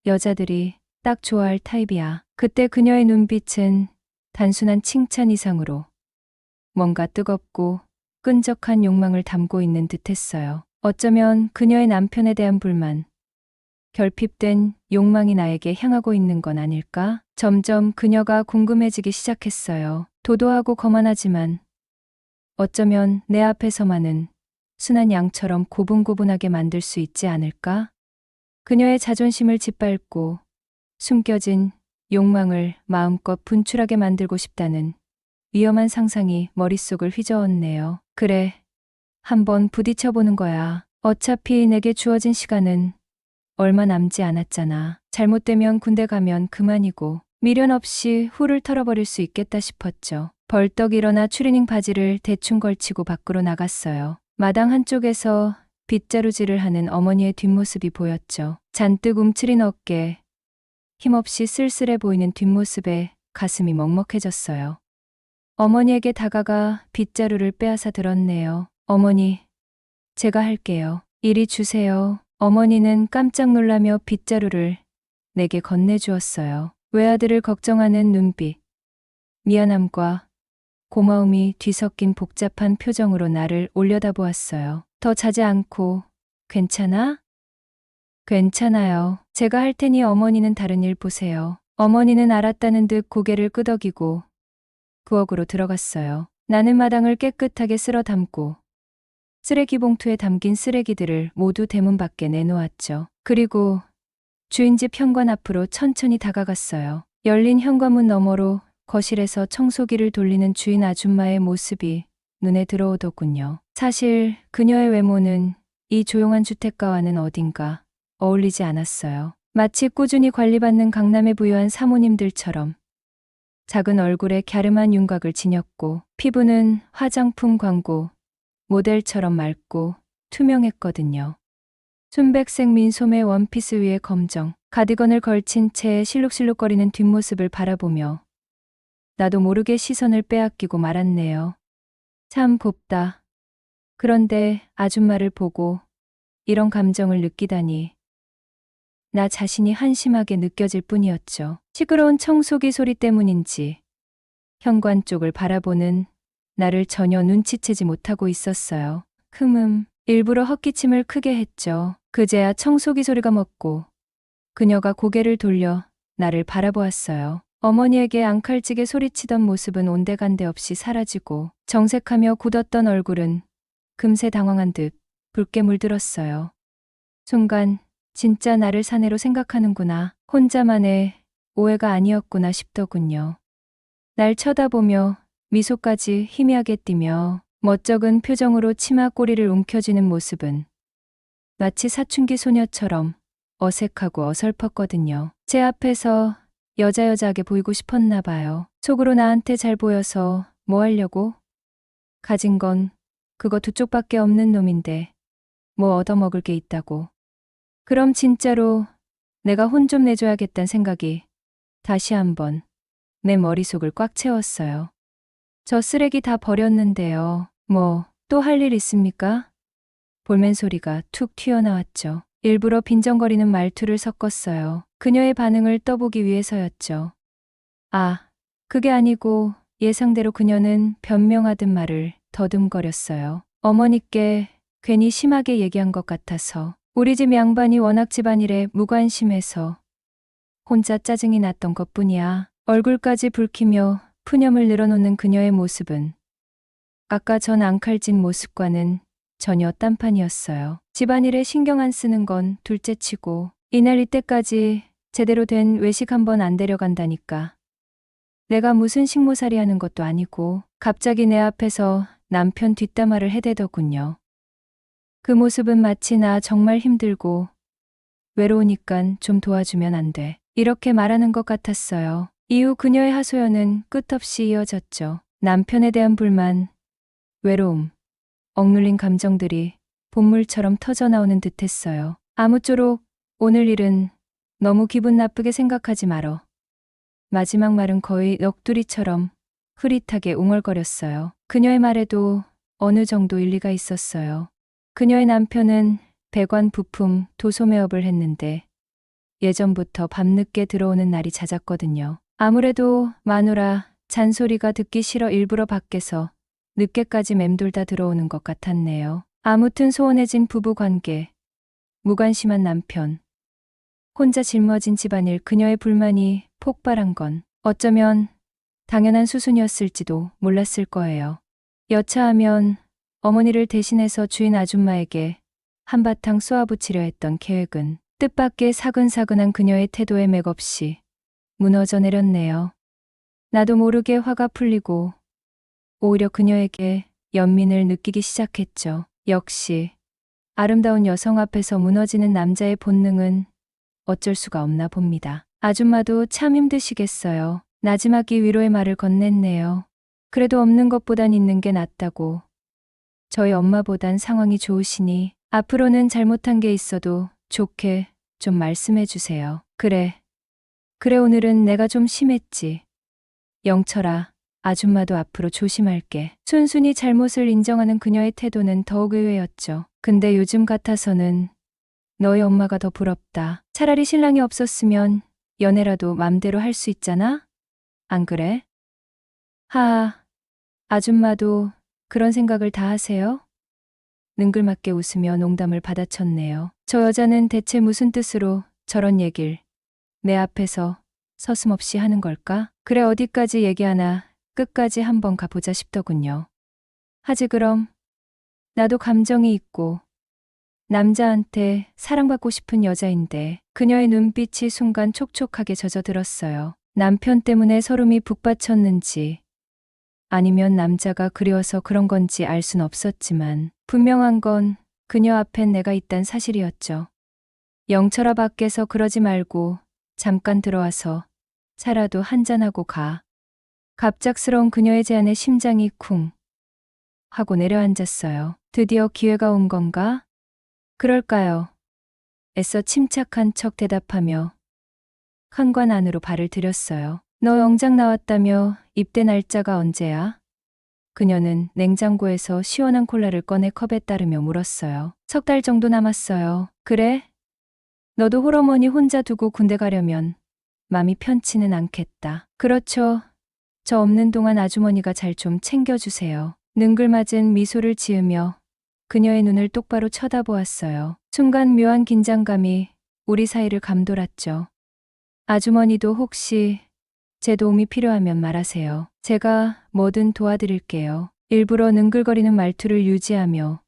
여자들이 딱 좋아할 타입이야. 그때 그녀의 눈빛은 단순한 칭찬 이상으로 뭔가 뜨겁고 끈적한 욕망을 담고 있는 듯했어요. 어쩌면 그녀의 남편에 대한 불만, 결핍된 욕망이 나에게 향하고 있는 건 아닐까? 점점 그녀가 궁금해지기 시작했어요. 도도하고 거만하지만 어쩌면 내 앞에서만은 순한 양처럼 고분고분하게 만들 수 있지 않을까? 그녀의 자존심을 짓밟고 숨겨진 욕망을 마음껏 분출하게 만들고 싶다는 위험한 상상이 머릿속을 휘저었네요. 그래, 한번 부딪혀보는 거야. 어차피 내게 주어진 시간은 얼마 남지 않았잖아. 잘못되면 군대 가면 그만이고 미련 없이 후를 털어버릴 수 있겠다 싶었죠. 벌떡 일어나 추리닝 바지를 대충 걸치고 밖으로 나갔어요. 마당 한쪽에서 빗자루질을 하는 어머니의 뒷모습이 보였죠. 잔뜩 움츠린 어깨, 힘없이 쓸쓸해 보이는 뒷모습에 가슴이 먹먹해졌어요. 어머니에게 다가가 빗자루를 빼앗아 들었네요. 어머니, 제가 할게요. 이리 주세요. 어머니는 깜짝 놀라며 빗자루를 내게 건네주었어요. 외아들을 걱정하는 눈빛, 미안함과 고마움이 뒤섞인 복잡한 표정으로 나를 올려다보았어요. 더 자지 않고 괜찮아? 괜찮아요. 제가 할 테니 어머니는 다른 일 보세요. 어머니는 알았다는 듯 고개를 끄덕이고 부엌으로 들어갔어요. 나는 마당을 깨끗하게 쓸어 담고 쓰레기 봉투에 담긴 쓰레기들을 모두 대문 밖에 내놓았죠. 그리고 주인집 현관 앞으로 천천히 다가갔어요. 열린 현관문 너머로 거실에서 청소기를 돌리는 주인 아줌마의 모습이 눈에 들어오더군요. 사실 그녀의 외모는 이 조용한 주택가와는 어딘가 어울리지 않았어요. 마치 꾸준히 관리받는 강남의 부유한 사모님들처럼 작은 얼굴에 갸름한 윤곽을 지녔고 피부는 화장품 광고 모델처럼 맑고 투명했거든요. 순백색 민소매 원피스 위에 검정 가디건을 걸친 채 실룩실룩거리는 뒷모습을 바라보며 나도 모르게 시선을 빼앗기고 말았네요. 참 곱다. 그런데 아줌마를 보고 이런 감정을 느끼다니. 나 자신이 한심하게 느껴질 뿐이었죠. 시끄러운 청소기 소리 때문인지 현관 쪽을 바라보는 나를 전혀 눈치채지 못하고 있었어요. 일부러 헛기침을 크게 했죠. 그제야 청소기 소리가 멎고 그녀가 고개를 돌려 나를 바라보았어요. 어머니에게 앙칼지게 소리치던 모습은 온데간데 없이 사라지고 정색하며 굳었던 얼굴은 금세 당황한 듯 붉게 물들었어요. 순간 진짜 나를 사내로 생각하는구나. 혼자만의 오해가 아니었구나 싶더군요. 날 쳐다보며 미소까지 희미하게 띠며 멋쩍은 표정으로 치마 꼬리를 움켜쥐는 모습은 마치 사춘기 소녀처럼 어색하고 어설펐거든요. 제 앞에서 여자하게 보이고 싶었나 봐요. 속으로 나한테 잘 보여서 뭐 하려고? 가진 건 그거 두 쪽밖에 없는 놈인데 뭐 얻어먹을 게 있다고. 그럼 진짜로 내가 혼 좀 내줘야겠다는 생각이 다시 한번 내 머릿속을 꽉 채웠어요. 저 쓰레기 다 버렸는데요. 뭐 또 할 일 있습니까? 볼멘 소리가 툭 튀어나왔죠. 일부러 빈정거리는 말투를 섞었어요. 그녀의 반응을 떠보기 위해서였죠. 아, 그게 아니고 예상대로 그녀는 변명하듯 말을 더듬거렸어요. 어머니께 괜히 심하게 얘기한 것 같아서. 우리 집 양반이 워낙 집안일에 무관심해서 혼자 짜증이 났던 것뿐이야. 얼굴까지 붉히며 푸념을 늘어놓는 그녀의 모습은 아까 전 앙칼진 모습과는 전혀 딴판이었어요. 집안일에 신경 안 쓰는 건 둘째치고 이날 이때까지 제대로 된 외식 한번 안 데려간다니까. 내가 무슨 식모살이 하는 것도 아니고 갑자기 내 앞에서 남편 뒷담화를 해대더군요. 그 모습은 마치 나 정말 힘들고 외로우니깐 좀 도와주면 안 돼. 이렇게 말하는 것 같았어요. 이후 그녀의 하소연은 끝없이 이어졌죠. 남편에 대한 불만, 외로움, 억눌린 감정들이 본물처럼 터져나오는 듯했어요. 아무쪼록 오늘 일은 너무 기분 나쁘게 생각하지 말어. 마지막 말은 거의 넋두리처럼 흐릿하게 웅얼거렸어요. 그녀의 말에도 어느 정도 일리가 있었어요. 그녀의 남편은 배관 부품 도소매업을 했는데 예전부터 밤늦게 들어오는 날이 잦았거든요. 아무래도 마누라 잔소리가 듣기 싫어 일부러 밖에서 늦게까지 맴돌다 들어오는 것 같았네요. 아무튼 소원해진 부부 관계, 무관심한 남편, 혼자 짊어진 집안일, 그녀의 불만이 폭발한 건 어쩌면 당연한 수순이었을지도 몰랐을 거예요. 여차하면 어머니를 대신해서 주인 아줌마에게 한바탕 쏘아붙이려 했던 계획은 뜻밖의 사근사근한 그녀의 태도에 맥없이 무너져 내렸네요. 나도 모르게 화가 풀리고 오히려 그녀에게 연민을 느끼기 시작했죠. 역시 아름다운 여성 앞에서 무너지는 남자의 본능은 어쩔 수가 없나 봅니다. 아줌마도 참 힘드시겠어요. 나지막이 위로의 말을 건넸네요. 그래도 없는 것보단 있는 게 낫다고. 저희 엄마보단 상황이 좋으시니 앞으로는 잘못한 게 있어도 좋게 좀 말씀해 주세요. 그래 오늘은 내가 좀 심했지. 영철아, 아줌마도 앞으로 조심할게. 순순히 잘못을 인정하는 그녀의 태도는 더욱 의외였죠. 근데 요즘 같아서는 너희 엄마가 더 부럽다. 차라리 신랑이 없었으면 연애라도 맘대로 할 수 있잖아? 안 그래? 하하, 아줌마도 그런 생각을 다 하세요? 능글맞게 웃으며 농담을 받아쳤네요. 저 여자는 대체 무슨 뜻으로 저런 얘길 내 앞에서 서슴없이 하는 걸까? 그래, 어디까지 얘기하나 끝까지 한번 가보자 싶더군요. 하지 그럼. 나도 감정이 있고 남자한테 사랑받고 싶은 여자인데. 그녀의 눈빛이 순간 촉촉하게 젖어들었어요. 남편 때문에 서름이 북받쳤는지 아니면 남자가 그리워서 그런 건지 알 순 없었지만 분명한 건 그녀 앞엔 내가 있단 사실이었죠. 영철아, 밖에서 그러지 말고 잠깐 들어와서 차라도 한잔하고 가. 갑작스러운 그녀의 제안에 심장이 쿵 하고 내려앉았어요. 드디어 기회가 온 건가? 그럴까요? 애써 침착한 척 대답하며 현관 안으로 발을 들였어요. 너 영장 나왔다며 입대 날짜가 언제야? 그녀는 냉장고에서 시원한 콜라를 꺼내 컵에 따르며 물었어요. 3달 정도 남았어요. 그래? 너도 홀어머니 혼자 두고 군대 가려면 맘이 편치는 않겠다. 그렇죠. 저 없는 동안 아주머니가 잘 좀 챙겨주세요. 능글맞은 미소를 지으며 그녀의 눈을 똑바로 쳐다보았어요. 순간 묘한 긴장감이 우리 사이를 감돌았죠. 아주머니도 혹시 제 도움이 필요하면 말하세요. 제가 뭐든 도와드릴게요. 일부러 능글거리는 말투를 유지하며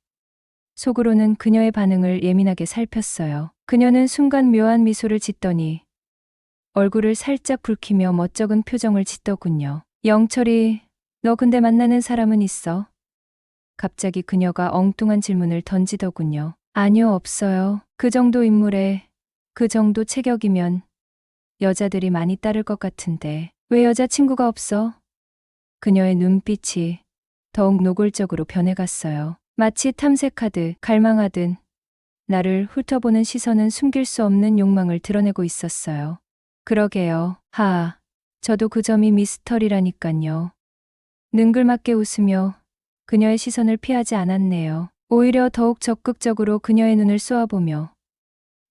속으로는 그녀의 반응을 예민하게 살폈어요. 그녀는 순간 묘한 미소를 짓더니 얼굴을 살짝 붉히며 멋쩍은 표정을 짓더군요. 영철이, 너 근데 만나는 사람은 있어? 갑자기 그녀가 엉뚱한 질문을 던지더군요. 아니요, 없어요. 그 정도 인물에 그 정도 체격이면 여자들이 많이 따를 것 같은데 왜 여자친구가 없어? 그녀의 눈빛이 더욱 노골적으로 변해갔어요. 마치 탐색하듯 갈망하듯 나를 훑어보는 시선은 숨길 수 없는 욕망을 드러내고 있었어요. 그러게요. 저도 그 점이 미스터리라니깐요. 능글맞게 웃으며 그녀의 시선을 피하지 않았네요. 오히려 더욱 적극적으로 그녀의 눈을 쏘아보며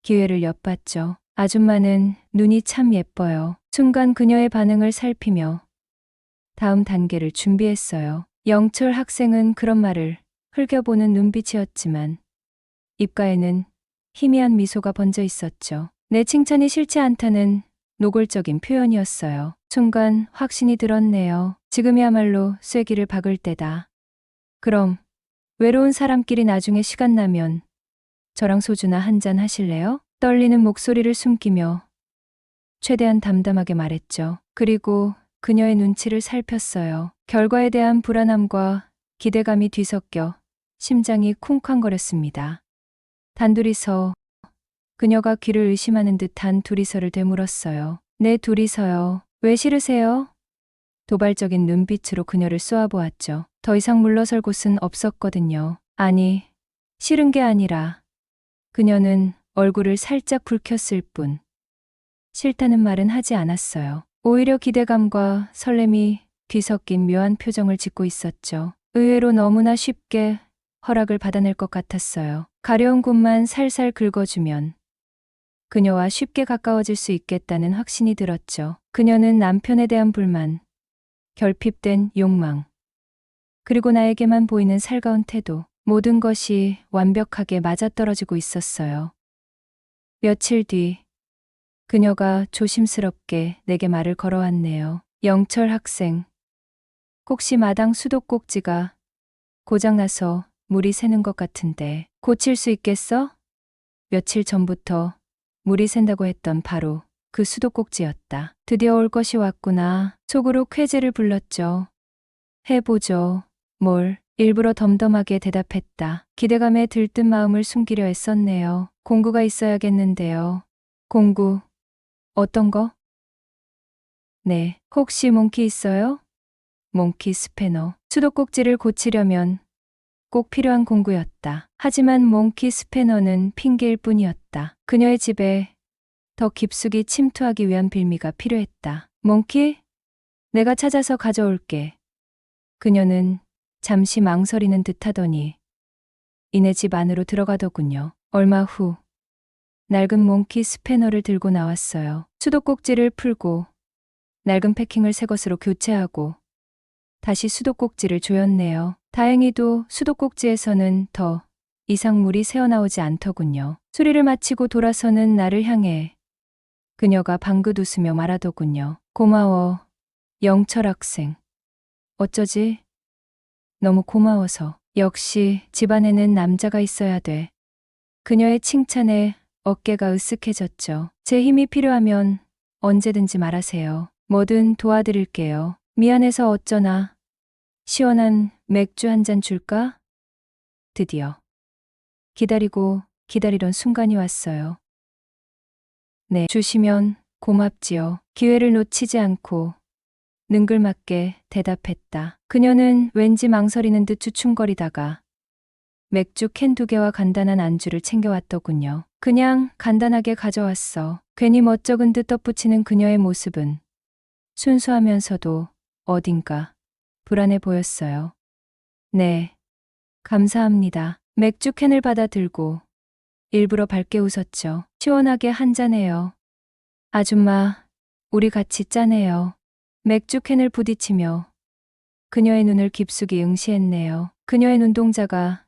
기회를 엿봤죠. 아줌마는 눈이 참 예뻐요. 순간 그녀의 반응을 살피며 다음 단계를 준비했어요. 영철 학생은 그런 말을 흘겨보는 눈빛이었지만 입가에는 희미한 미소가 번져 있었죠. 내 칭찬이 싫지 않다는 노골적인 표현이었어요. 순간 확신이 들었네요. 지금이야말로 쐐기를 박을 때다. 그럼 외로운 사람끼리 나중에 시간 나면 저랑 소주나 한잔 하실래요? 떨리는 목소리를 숨기며 최대한 담담하게 말했죠. 그리고 그녀의 눈치를 살폈어요. 결과에 대한 불안함과 기대감이 뒤섞여 심장이 쿵쾅거렸습니다. 단둘이서 그녀가 귀를 의심하는 듯한 둘이서를 되물었어요. 네, 둘이서요. 왜 싫으세요? 도발적인 눈빛으로 그녀를 쏘아보았죠. 더 이상 물러설 곳은 없었거든요. 아니, 싫은 게 아니라 그녀는 얼굴을 살짝 붉혔을 뿐 싫다는 말은 하지 않았어요. 오히려 기대감과 설렘이 뒤섞인 묘한 표정을 짓고 있었죠. 의외로 너무나 쉽게 허락을 받아낼 것 같았어요. 가려운 곳만 살살 긁어주면 그녀와 쉽게 가까워질 수 있겠다는 확신이 들었죠. 그녀는 남편에 대한 불만, 결핍된 욕망, 그리고 나에게만 보이는 살가운 태도, 모든 것이 완벽하게 맞아떨어지고 있었어요. 며칠 뒤 그녀가 조심스럽게 내게 말을 걸어왔네요. 영철 학생, 혹시 마당 수도꼭지가 고장나서 물이 새는 것 같은데 고칠 수 있겠어? 며칠 전부터 물이 샌다고 했던 바로 그 수도꼭지였다. 드디어 올 것이 왔구나. 속으로 쾌재를 불렀죠. 해보죠. 뭘? 일부러 덤덤하게 대답했다. 기대감에 들뜬 마음을 숨기려 애썼네요. 공구가 있어야겠는데요. 공구. 어떤 거? 네. 혹시 몽키 있어요? 몽키 스패너. 수도꼭지를 고치려면 꼭 필요한 공구였다. 하지만 몽키 스패너는 핑계일 뿐이었다. 그녀의 집에 더 깊숙이 침투하기 위한 빌미가 필요했다. 몽키? 내가 찾아서 가져올게. 그녀는 잠시 망설이는 듯하더니 이내 집 안으로 들어가더군요. 얼마 후 낡은 몽키 스패너를 들고 나왔어요. 수도꼭지를 풀고 낡은 패킹을 새 것으로 교체하고 다시 수도꼭지를 조였네요. 다행히도 수도꼭지에서는 더 이상 물이 새어나오지 않더군요. 수리를 마치고 돌아서는 나를 향해 그녀가 방긋 웃으며 말하더군요. 고마워, 영철 학생. 어쩌지? 너무 고마워서. 역시 집안에는 남자가 있어야 돼. 그녀의 칭찬에 어깨가 으쓱해졌죠. 제 힘이 필요하면 언제든지 말하세요. 뭐든 도와드릴게요. 미안해서 어쩌나. 시원한 맥주 한 잔 줄까? 드디어 기다리고 기다리던 순간이 왔어요. 네, 주시면 고맙지요. 기회를 놓치지 않고 능글맞게 대답했다. 그녀는 왠지 망설이는 듯 주춤거리다가 맥주 캔 2개와 간단한 안주를 챙겨왔더군요. 그냥 간단하게 가져왔어. 괜히 멋쩍은 듯 덧붙이는 그녀의 모습은 순수하면서도 어딘가 불안해 보였어요. 네, 감사합니다. 맥주 캔을 받아 들고 일부러 밝게 웃었죠. 시원하게 한 잔해요. 아줌마, 우리 같이 짜네요. 맥주 캔을 부딪히며 그녀의 눈을 깊숙이 응시했네요. 그녀의 눈동자가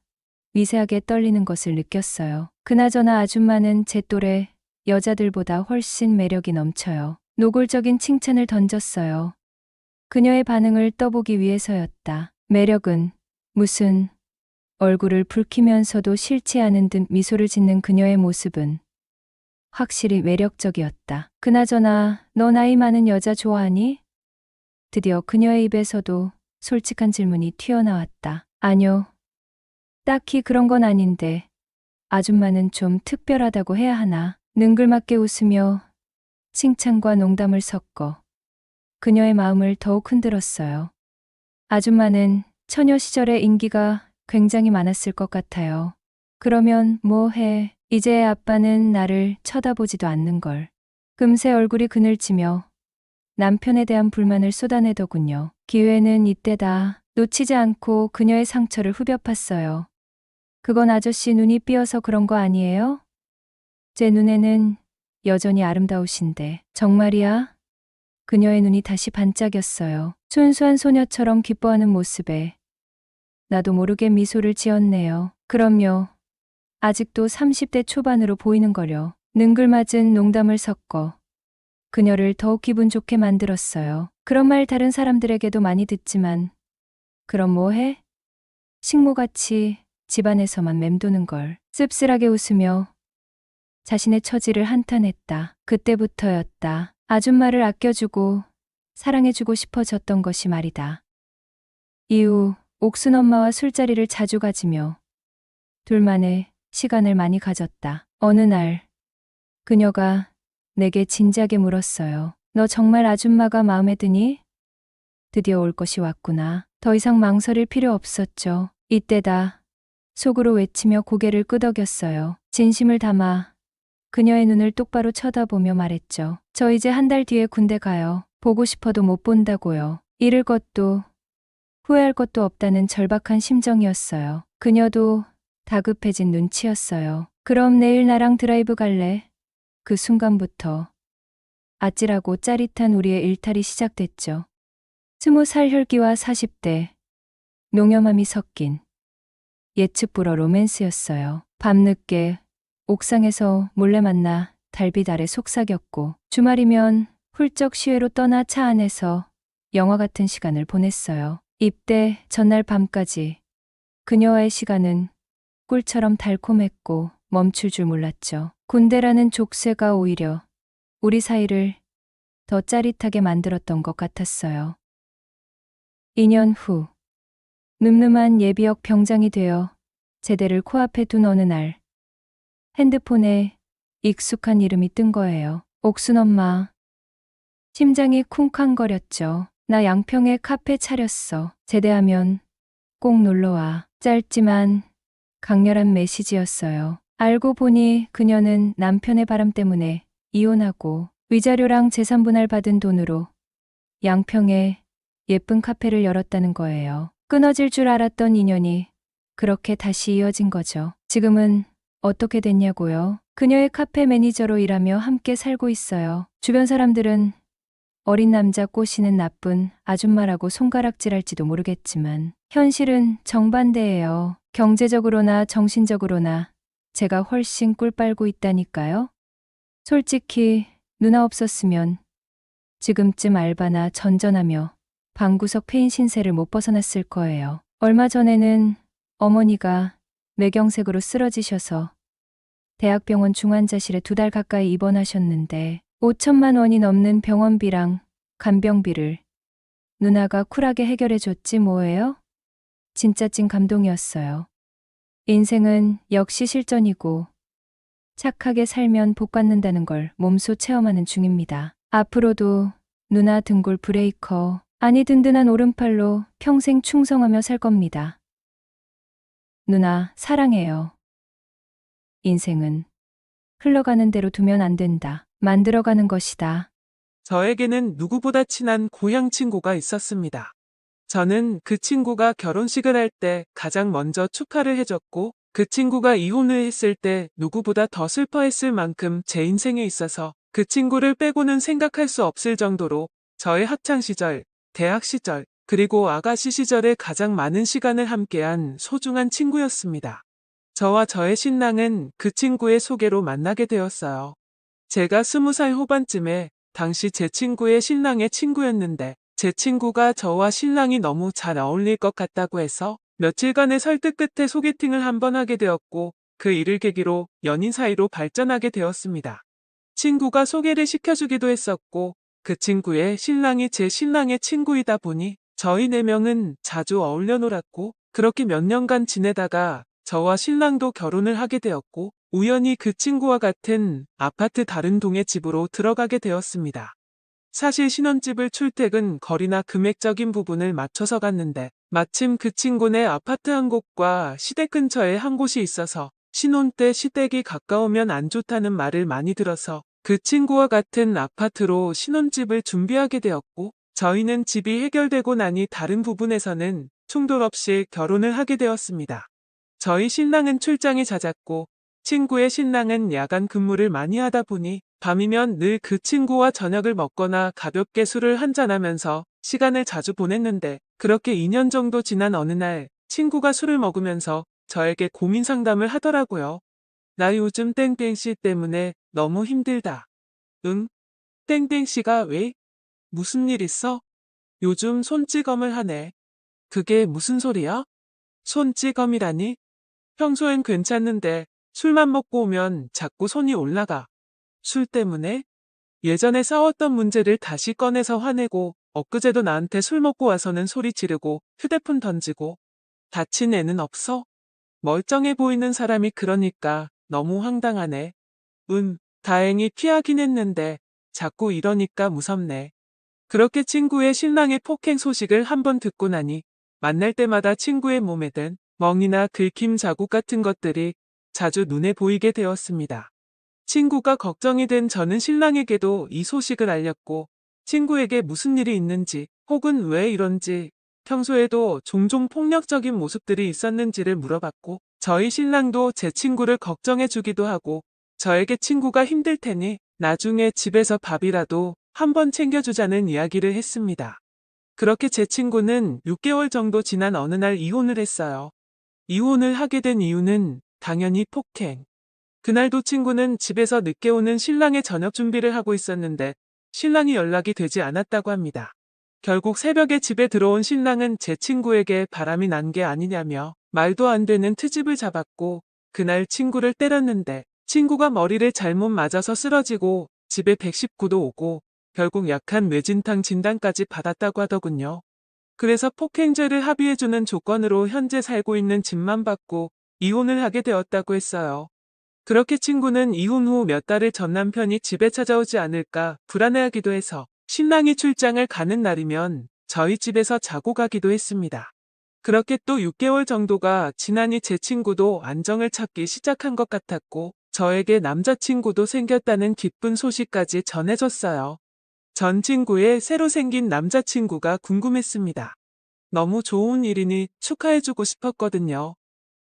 미세하게 떨리는 것을 느꼈어요. 그나저나 아줌마는 제 또래 여자들보다 훨씬 매력이 넘쳐요. 노골적인 칭찬을 던졌어요. 그녀의 반응을 떠보기 위해서였다. 매력은 무슨 얼굴을 붉히면서도 싫지 않은 듯 미소를 짓는 그녀의 모습은 확실히 매력적이었다. 그나저나 너 나이 많은 여자 좋아하니? 드디어 그녀의 입에서도 솔직한 질문이 튀어나왔다. 아니요. 딱히 그런 건 아닌데 아줌마는 좀 특별하다고 해야 하나. 능글맞게 웃으며 칭찬과 농담을 섞어 그녀의 마음을 더욱 흔들었어요. 아줌마는 처녀 시절에 인기가 굉장히 많았을 것 같아요. 그러면 뭐 해. 이제 아빠는 나를 쳐다보지도 않는걸. 금세 얼굴이 그늘지며 남편에 대한 불만을 쏟아내더군요. 기회는 이때다. 놓치지 않고 그녀의 상처를 후벼 팠어요. 그건 아저씨 눈이 삐어서 그런 거 아니에요? 제 눈에는 여전히 아름다우신데. 정말이야? 그녀의 눈이 다시 반짝였어요. 순수한 소녀처럼 기뻐하는 모습에 나도 모르게 미소를 지었네요. 그럼요. 아직도 30대 초반으로 보이는걸요. 능글맞은 농담을 섞어 그녀를 더욱 기분 좋게 만들었어요. 그런 말 다른 사람들에게도 많이 듣지만 그럼 뭐해? 식모같이 집안에서만 맴도는 걸. 씁쓸하게 웃으며 자신의 처지를 한탄했다. 그때부터였다. 아줌마를 아껴주고 사랑해주고 싶어졌던 것이 말이다. 이후 옥순 엄마와 술자리를 자주 가지며 둘만의 시간을 많이 가졌다. 어느 날 그녀가 내게 진지하게 물었어요. 너 정말 아줌마가 마음에 드니? 드디어 올 것이 왔구나. 더 이상 망설일 필요 없었죠. 이때다. 속으로 외치며 고개를 끄덕였어요. 진심을 담아 그녀의 눈을 똑바로 쳐다보며 말했죠. 저 이제 한 달 뒤에 군대 가요. 보고 싶어도 못 본다고요. 잃을 것도 후회할 것도 없다는 절박한 심정이었어요. 그녀도 다급해진 눈치였어요. 그럼 내일 나랑 드라이브 갈래? 그 순간부터 아찔하고 짜릿한 우리의 일탈이 시작됐죠. 20살 혈기와 40대 농염함이 섞인 예측 불허 로맨스였어요. 밤늦게 옥상에서 몰래 만나 달빛 아래 속삭였고 주말이면 훌쩍 시외로 떠나 차 안에서 영화 같은 시간을 보냈어요. 입대 전날 밤까지 그녀와의 시간은 꿀처럼 달콤했고 멈출 줄 몰랐죠. 군대라는 족쇄가 오히려 우리 사이를 더 짜릿하게 만들었던 것 같았어요. 2년 후 늠름한 예비역 병장이 되어 제대를 코앞에 둔 어느 날 핸드폰에 익숙한 이름이 뜬 거예요. 옥순 엄마. 심장이 쿵쾅거렸죠. 나 양평에 카페 차렸어. 제대하면 꼭 놀러와. 짧지만 강렬한 메시지였어요. 알고 보니 그녀는 남편의 바람 때문에 이혼하고 위자료랑 재산 분할 받은 돈으로 양평에 예쁜 카페를 열었다는 거예요. 끊어질 줄 알았던 인연이 그렇게 다시 이어진 거죠. 지금은 어떻게 됐냐고요? 그녀의 카페 매니저로 일하며 함께 살고 있어요. 주변 사람들은 어린 남자 꼬시는 나쁜 아줌마라고 손가락질할지도 모르겠지만 현실은 정반대예요. 경제적으로나 정신적으로나 제가 훨씬 꿀 빨고 있다니까요. 솔직히 누나 없었으면 지금쯤 알바나 전전하며 방구석 페인 신세를 못 벗어났을 거예요. 얼마 전에는 어머니가 뇌경색으로 쓰러지셔서 대학병원 중환자실에 2달 가까이 입원하셨는데 5천만 원이 넘는 병원비랑 간병비를 누나가 쿨하게 해결해줬지 뭐예요? 진짜 찐 감동이었어요. 인생은 역시 실전이고 착하게 살면 복 받는다는 걸 몸소 체험하는 중입니다. 앞으로도 누나 등골 브레이커 아니 든든한 오른팔로 평생 충성하며 살 겁니다. 누나, 사랑해요. 인생은 흘러가는 대로 두면 안 된다. 만들어가는 것이다. 저에게는 누구보다 친한 고향 친구가 있었습니다. 저는 그 친구가 결혼식을 할 때 가장 먼저 축하를 해줬고, 그 친구가 이혼을 했을 때 누구보다 더 슬퍼했을 만큼 제 인생에 있어서 그 친구를 빼고는 생각할 수 없을 정도로 저의 학창시절, 대학시절, 그리고 아가씨 시절에 가장 많은 시간을 함께한 소중한 친구였습니다. 저와 저의 신랑은 그 친구의 소개로 만나게 되었어요. 제가 20살 후반쯤에 당시 제 친구의 신랑의 친구였는데 제 친구가 저와 신랑이 너무 잘 어울릴 것 같다고 해서 며칠간의 설득 끝에 소개팅을 한번 하게 되었고 그 일을 계기로 연인 사이로 발전하게 되었습니다. 친구가 소개를 시켜주기도 했었고 그 친구의 신랑이 제 신랑의 친구이다 보니 저희 4명은 자주 어울려 놀았고 그렇게 몇 년간 지내다가 저와 신랑도 결혼을 하게 되었고 우연히 그 친구와 같은 아파트 다른 동의 집으로 들어가게 되었습니다. 사실 신혼집을 출퇴근 거리나 금액적인 부분을 맞춰서 갔는데 마침 그 친구네 아파트 한 곳과 시댁 근처에 한 곳이 있어서 신혼 때 시댁이 가까우면 안 좋다는 말을 많이 들어서 그 친구와 같은 아파트로 신혼집을 준비하게 되었고 저희는 집이 해결되고 나니 다른 부분에서는 충돌 없이 결혼을 하게 되었습니다. 저희 신랑은 출장이 잦았고 친구의 신랑은 야간 근무를 많이 하다 보니 밤이면 늘 그 친구와 저녁을 먹거나 가볍게 술을 한잔하면서 시간을 자주 보냈는데 그렇게 2년 정도 지난 어느 날 친구가 술을 먹으면서 저에게 고민 상담을 하더라고요. 나 요즘 땡땡씨 때문에 너무 힘들다. 응? 땡땡씨가 왜? 무슨 일 있어? 요즘 손찌검을 하네. 그게 무슨 소리야? 손찌검이라니? 평소엔 괜찮은데 술만 먹고 오면 자꾸 손이 올라가. 술 때문에? 예전에 싸웠던 문제를 다시 꺼내서 화내고 엊그제도 나한테 술 먹고 와서는 소리 지르고 휴대폰 던지고 다친 애는 없어? 멀쩡해 보이는 사람이 그러니까 너무 황당하네. 다행히 피하긴 했는데 자꾸 이러니까 무섭네. 그렇게 친구의 신랑의 폭행 소식을 한번 듣고 나니 만날 때마다 친구의 몸에 든 멍이나 긁힘 자국 같은 것들이 자주 눈에 보이게 되었습니다. 친구가 걱정이 된 저는 신랑에게도 이 소식을 알렸고 친구에게 무슨 일이 있는지 혹은 왜 이런지 평소에도 종종 폭력적인 모습들이 있었는지를 물어봤고 저희 신랑도 제 친구를 걱정해 주기도 하고 저에게 친구가 힘들 테니 나중에 집에서 밥이라도 한번 챙겨주자는 이야기를 했습니다. 그렇게 제 친구는 6개월 정도 지난 어느 날 이혼을 했어요. 이혼을 하게 된 이유는 당연히 폭행. 그날도 친구는 집에서 늦게 오는 신랑의 저녁 준비를 하고 있었는데 신랑이 연락이 되지 않았다고 합니다. 결국 새벽에 집에 들어온 신랑은 제 친구에게 바람이 난 게 아니냐며 말도 안 되는 트집을 잡았고 그날 친구를 때렸는데 친구가 머리를 잘못 맞아서 쓰러지고 집에 119도 오고 결국 약한 뇌진탕 진단까지 받았다고 하더군요. 그래서 폭행죄를 합의해주는 조건으로 현재 살고 있는 집만 받고 이혼을 하게 되었다고 했어요. 그렇게 친구는 이혼 후 몇 달을 전 남편이 집에 찾아오지 않을까 불안해하기도 해서 신랑이 출장을 가는 날이면 저희 집에서 자고 가기도 했습니다. 그렇게 또 6개월 정도가 지나니 제 친구도 안정을 찾기 시작한 것 같았고 저에게 남자친구도 생겼다는 기쁜 소식까지 전해졌어요. 전 친구의 새로 생긴 남자친구가 궁금했습니다. 너무 좋은 일이니 축하해주고 싶었거든요.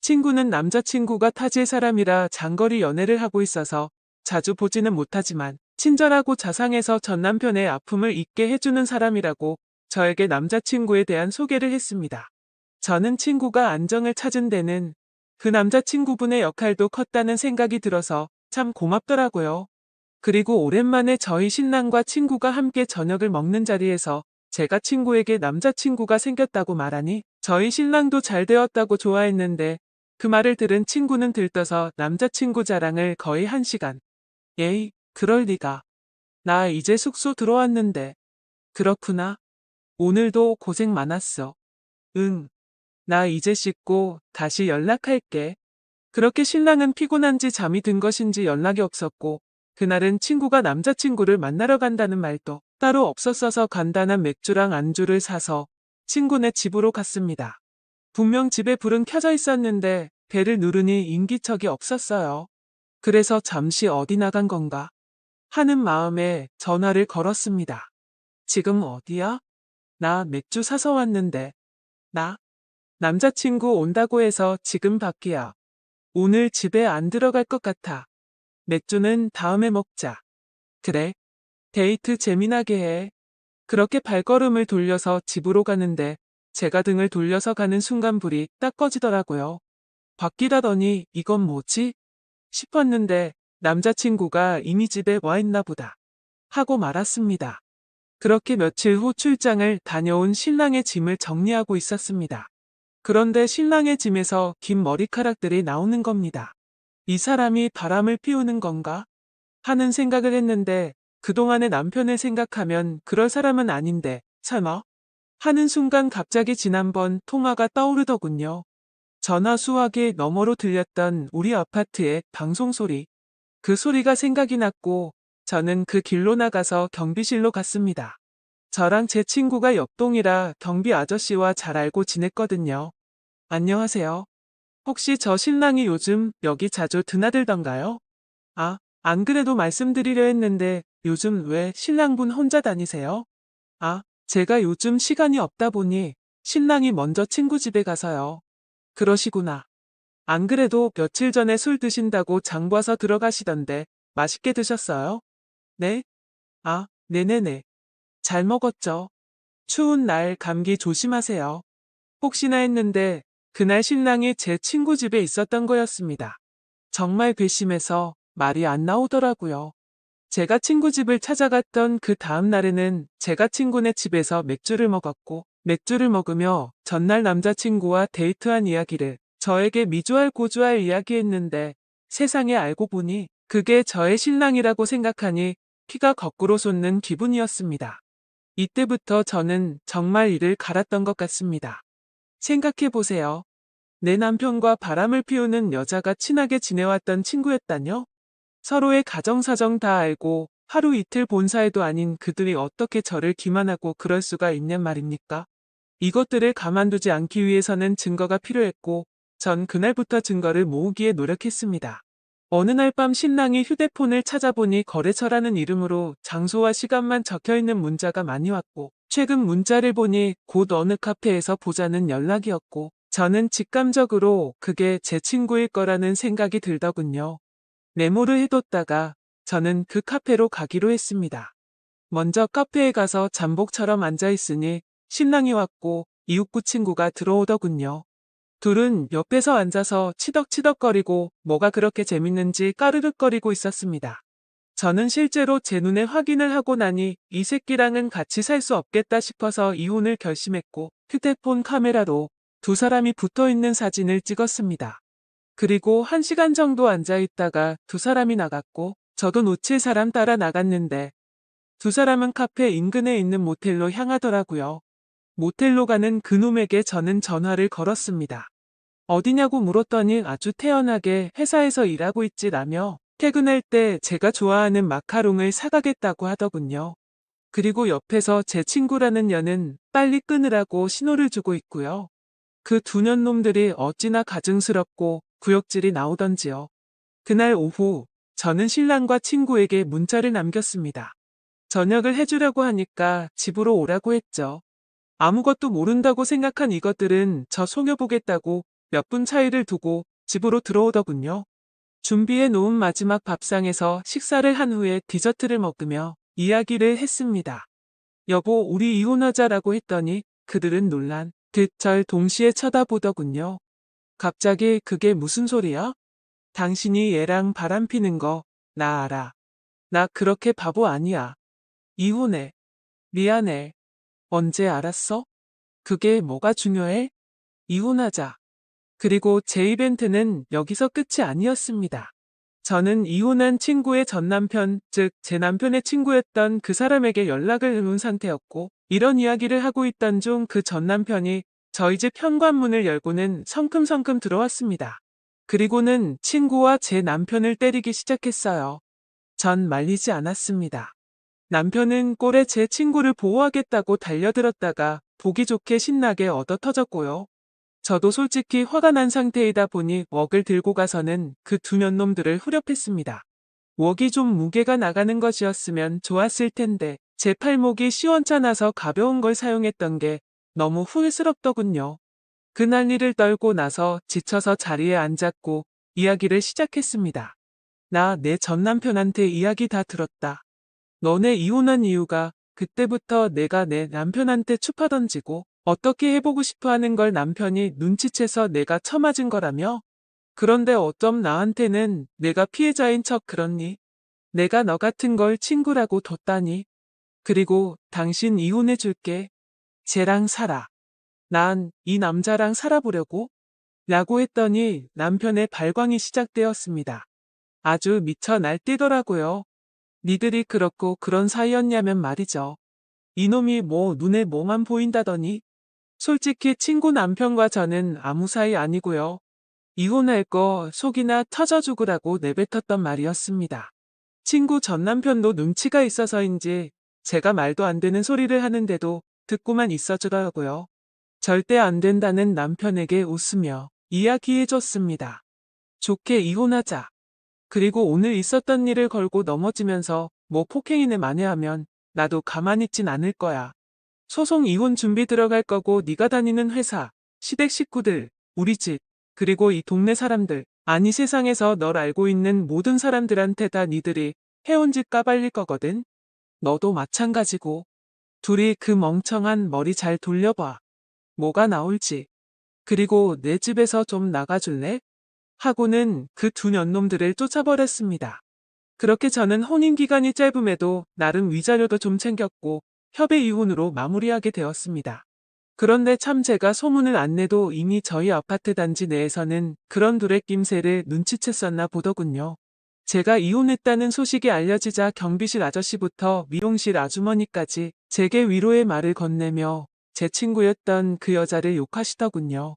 친구는 남자친구가 타지의 사람이라 장거리 연애를 하고 있어서 자주 보지는 못하지만 친절하고 자상해서 전 남편의 아픔을 잊게 해주는 사람이라고 저에게 남자친구에 대한 소개를 했습니다. 저는 친구가 안정을 찾은 데는 그 남자친구분의 역할도 컸다는 생각이 들어서 참 고맙더라고요. 그리고 오랜만에 저희 신랑과 친구가 함께 저녁을 먹는 자리에서 제가 친구에게 남자친구가 생겼다고 말하니 저희 신랑도 잘 되었다고 좋아했는데 그 말을 들은 친구는 들떠서 남자친구 자랑을 거의 1시간. 에이, 그럴 리가. 나 이제 숙소 들어왔는데. 그렇구나. 오늘도 고생 많았어. 응. 나 이제 씻고 다시 연락할게. 그렇게 신랑은 피곤한지 잠이 든 것인지 연락이 없었고 그날은 친구가 남자친구를 만나러 간다는 말도 따로 없었어서 간단한 맥주랑 안주를 사서 친구네 집으로 갔습니다. 분명 집에 불은 켜져 있었는데 벨을 누르니 인기척이 없었어요. 그래서 잠시 어디 나간 건가 하는 마음에 전화를 걸었습니다. 지금 어디야? 나 맥주 사서 왔는데. 나? 남자친구 온다고 해서 지금 밖이야. 오늘 집에 안 들어갈 것 같아. 맥주는 다음에 먹자. 그래. 데이트 재미나게 해. 그렇게 발걸음을 돌려서 집으로 가는데 제가 등을 돌려서 가는 순간 불이 딱 꺼지더라고요. 바뀌다더니 이건 뭐지? 싶었는데 남자친구가 이미 집에 와 있나 보다 하고 말았습니다. 그렇게 며칠 후 출장을 다녀온 신랑의 짐을 정리하고 있었습니다. 그런데 신랑의 짐에서 긴 머리카락들이 나오는 겁니다. 이 사람이 바람을 피우는 건가? 하는 생각을 했는데 그동안의 남편을 생각하면 그럴 사람은 아닌데 설마? 하는 순간 갑자기 지난번 통화가 떠오르더군요. 전화 수화기 너머로 들렸던 우리 아파트의 방송소리. 그 소리가 생각이 났고 저는 그 길로 나가서 경비실로 갔습니다. 저랑 제 친구가 옆동이라 경비 아저씨와 잘 알고 지냈거든요. 안녕하세요. 혹시 저 신랑이 요즘 여기 자주 드나들던가요? 아, 안 그래도 말씀드리려 했는데 요즘 왜 신랑분 혼자 다니세요? 아, 제가 요즘 시간이 없다 보니 신랑이 먼저 친구 집에 가서요. 그러시구나. 안 그래도 며칠 전에 술 드신다고 장 봐서 들어가시던데 맛있게 드셨어요? 네? 아, 네네네. 잘 먹었죠. 추운 날 감기 조심하세요. 혹시나 했는데 그날 신랑이 제 친구 집에 있었던 거였습니다. 정말 괘씸해서 말이 안 나오더라고요. 제가 친구 집을 찾아갔던 그 다음 날에는 제가 친구네 집에서 맥주를 먹었고 맥주를 먹으며 전날 남자친구와 데이트한 이야기를 저에게 미주알 고주알 이야기했는데 세상에 알고 보니 그게 저의 신랑이라고 생각하니 피가 거꾸로 솟는 기분이었습니다. 이때부터 저는 정말 이를 갈았던 것 같습니다. 생각해보세요. 내 남편과 바람을 피우는 여자가 친하게 지내왔던 친구였다뇨? 서로의 가정사정 다 알고 하루 이틀 본 사이도 아닌 그들이 어떻게 저를 기만하고 그럴 수가 있냔 말입니까? 이것들을 가만두지 않기 위해서는 증거가 필요했고 전 그날부터 증거를 모으기에 노력했습니다. 어느 날 밤 신랑이 휴대폰을 찾아보니 거래처라는 이름으로 장소와 시간만 적혀있는 문자가 많이 왔고 최근 문자를 보니 곧 어느 카페에서 보자는 연락이었고 저는 직감적으로 그게 제 친구일 거라는 생각이 들더군요. 메모를 해뒀다가 저는 그 카페로 가기로 했습니다. 먼저 카페에 가서 잠복처럼 앉아있으니 신랑이 왔고 이웃구 친구가 들어오더군요. 둘은 옆에서 앉아서 치덕치덕거리고 뭐가 그렇게 재밌는지 까르륵거리고 있었습니다. 저는 실제로 제 눈에 확인을 하고 나니 이 새끼랑은 같이 살 수 없겠다 싶어서 이혼을 결심했고 휴대폰 카메라로 두 사람이 붙어있는 사진을 찍었습니다. 그리고 1시간 정도 앉아있다가 두 사람이 나갔고 저도 놓칠 사람 따라 나갔는데 두 사람은 카페 인근에 있는 모텔로 향하더라고요. 모텔로 가는 그놈에게 저는 전화를 걸었습니다. 어디냐고 물었더니 아주 태연하게 회사에서 일하고 있지라며 퇴근할 때 제가 좋아하는 마카롱을 사가겠다고 하더군요. 그리고 옆에서 제 친구라는 년은 빨리 끊으라고 신호를 주고 있고요. 그 두 년놈들이 어찌나 가증스럽고 구역질이 나오던지요. 그날 오후 저는 신랑과 친구에게 문자를 남겼습니다. 저녁을 해주려고 하니까 집으로 오라고 했죠. 아무것도 모른다고 생각한 이것들은 저 속여보겠다고 몇 분 차이를 두고 집으로 들어오더군요. 준비해 놓은 마지막 밥상에서 식사를 한 후에 디저트를 먹으며 이야기를 했습니다. 여보, 우리 이혼하자라고 했더니 그들은 놀란 듯 절 동시에 쳐다보더군요. 갑자기 그게 무슨 소리야? 당신이 얘랑 바람 피는 거 나 알아. 나 그렇게 바보 아니야. 이혼해. 미안해. 언제 알았어? 그게 뭐가 중요해? 이혼하자. 그리고 제 이벤트는 여기서 끝이 아니었습니다. 저는 이혼한 친구의 전 남편, 즉 제 남편의 친구였던 그 사람에게 연락을 놓은 상태였고 이런 이야기를 하고 있던 중 그 전 남편이 저희 집 현관문을 열고는 성큼성큼 들어왔습니다. 그리고는 친구와 제 남편을 때리기 시작했어요. 전 말리지 않았습니다. 남편은 꼴에 제 친구를 보호하겠다고 달려들었다가 보기 좋게 신나게 얻어터졌고요. 저도 솔직히 화가 난 상태이다 보니 웍을 들고 가서는 그 두 년놈들을 후려팼습니다. 웍이 좀 무게가 나가는 것이었으면 좋았을 텐데 제 팔목이 시원찮아서 가벼운 걸 사용했던 게 너무 후회스럽더군요. 그 난리를 떨고 나서 지쳐서 자리에 앉았고 이야기를 시작했습니다. 나 내 전 남편한테 이야기 다 들었다. 너네 이혼한 이유가 그때부터 내가 내 남편한테 추파 던지고 어떻게 해보고 싶어 하는 걸 남편이 눈치채서 내가 처맞은 거라며? 그런데 어쩜 나한테는 내가 피해자인 척 그러니? 내가 너 같은 걸 친구라고 뒀다니? 그리고 당신 이혼해 줄게. 쟤랑 살아. 난 이 남자랑 살아보려고? 라고 했더니 남편의 발광이 시작되었습니다. 아주 미쳐 날뛰더라고요. 니들이 그렇고 그런 사이였냐면 말이죠. 이놈이 뭐 눈에 뭐만 보인다더니? 솔직히 친구 남편과 저는 아무 사이 아니고요. 이혼할 거 속이나 터져 죽으라고 내뱉었던 말이었습니다. 친구 전 남편도 눈치가 있어서인지 제가 말도 안 되는 소리를 하는데도 듣고만 있어주더라고요. 절대 안 된다는 남편에게 웃으며 이야기해줬습니다. 좋게 이혼하자. 그리고 오늘 있었던 일을 걸고 넘어지면서 뭐 폭행이네 만회하면 나도 가만히 있진 않을 거야. 소송 이혼 준비 들어갈 거고 네가 다니는 회사, 시댁 식구들, 우리 집, 그리고 이 동네 사람들, 아니 세상에서 널 알고 있는 모든 사람들한테 다 니들이 해온 짓 까발릴 거거든. 너도 마찬가지고. 둘이 그 멍청한 머리 잘 돌려봐. 뭐가 나올지. 그리고 내 집에서 좀 나가줄래? 하고는 그 두 년놈들을 쫓아버렸습니다. 그렇게 저는 혼인기간이 짧음에도 나름 위자료도 좀 챙겼고 협의 이혼으로 마무리하게 되었습니다. 그런데 참 제가 소문을 안 내도 이미 저희 아파트 단지 내에서는 그런 둘의 낌새를 눈치챘었나 보더군요. 제가 이혼했다는 소식이 알려지자 경비실 아저씨부터 미용실 아주머니까지 제게 위로의 말을 건네며 제 친구였던 그 여자를 욕하시더군요.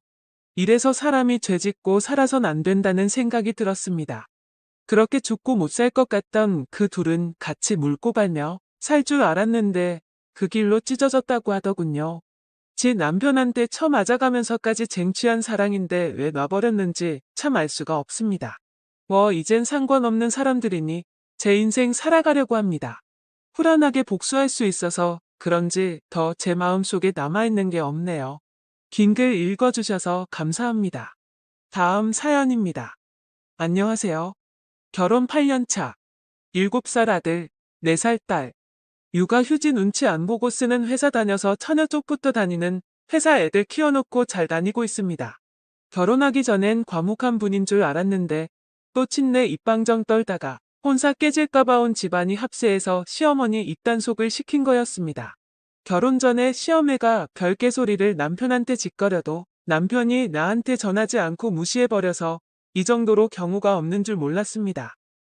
이래서 사람이 죄짓고 살아선 안 된다는 생각이 들었습니다. 그렇게 죽고 못 살 것 같던 그 둘은 같이 물고 발며 살 줄 알았는데 그 길로 찢어졌다고 하더군요. 제 남편한테 처맞아가면서까지 쟁취한 사랑인데 왜 놔버렸는지 참 알 수가 없습니다. 뭐 이젠 상관없는 사람들이니 제 인생 살아가려고 합니다. 후련하게 복수할 수 있어서 그런지 더 제 마음속에 남아있는 게 없네요. 긴 글 읽어주셔서 감사합니다. 다음 사연입니다. 안녕하세요. 결혼 8년 차, 7살 아들, 4살 딸, 육아휴지 눈치 안 보고 쓰는 회사 다녀서 처녀 쪽부터 다니는 회사 애들 키워놓고 잘 다니고 있습니다. 결혼하기 전엔 과묵한 분인 줄 알았는데 또 친내 입방정 떨다가 혼사 깨질까봐 온 집안이 합세해서 시어머니 입단속을 시킨 거였습니다. 결혼 전에 시어매가 별개 소리를 남편한테 짓거려도 남편이 나한테 전하지 않고 무시해버려서 이 정도로 경우가 없는 줄 몰랐습니다.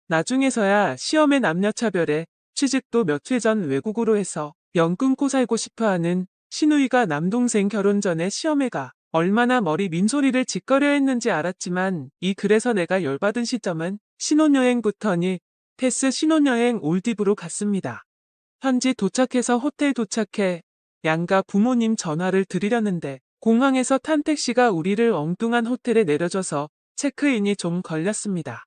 나중에서야 시어매 남녀차별에 취직도 몇 회 전 외국으로 해서 연 끊고 살고 싶어하는 시누이가 남동생 결혼 전에 시어매가 얼마나 머리 민소리를 짓거려 했는지 알았지만 이 글에서 내가 열받은 시점은 신혼여행부터니 패스 신혼여행 올디브로 갔습니다. 현지 도착해서 호텔 도착해 양가 부모님 전화를 드리려는데 공항에서 탄 택시가 우리를 엉뚱한 호텔에 내려줘서 체크인이 좀 걸렸습니다.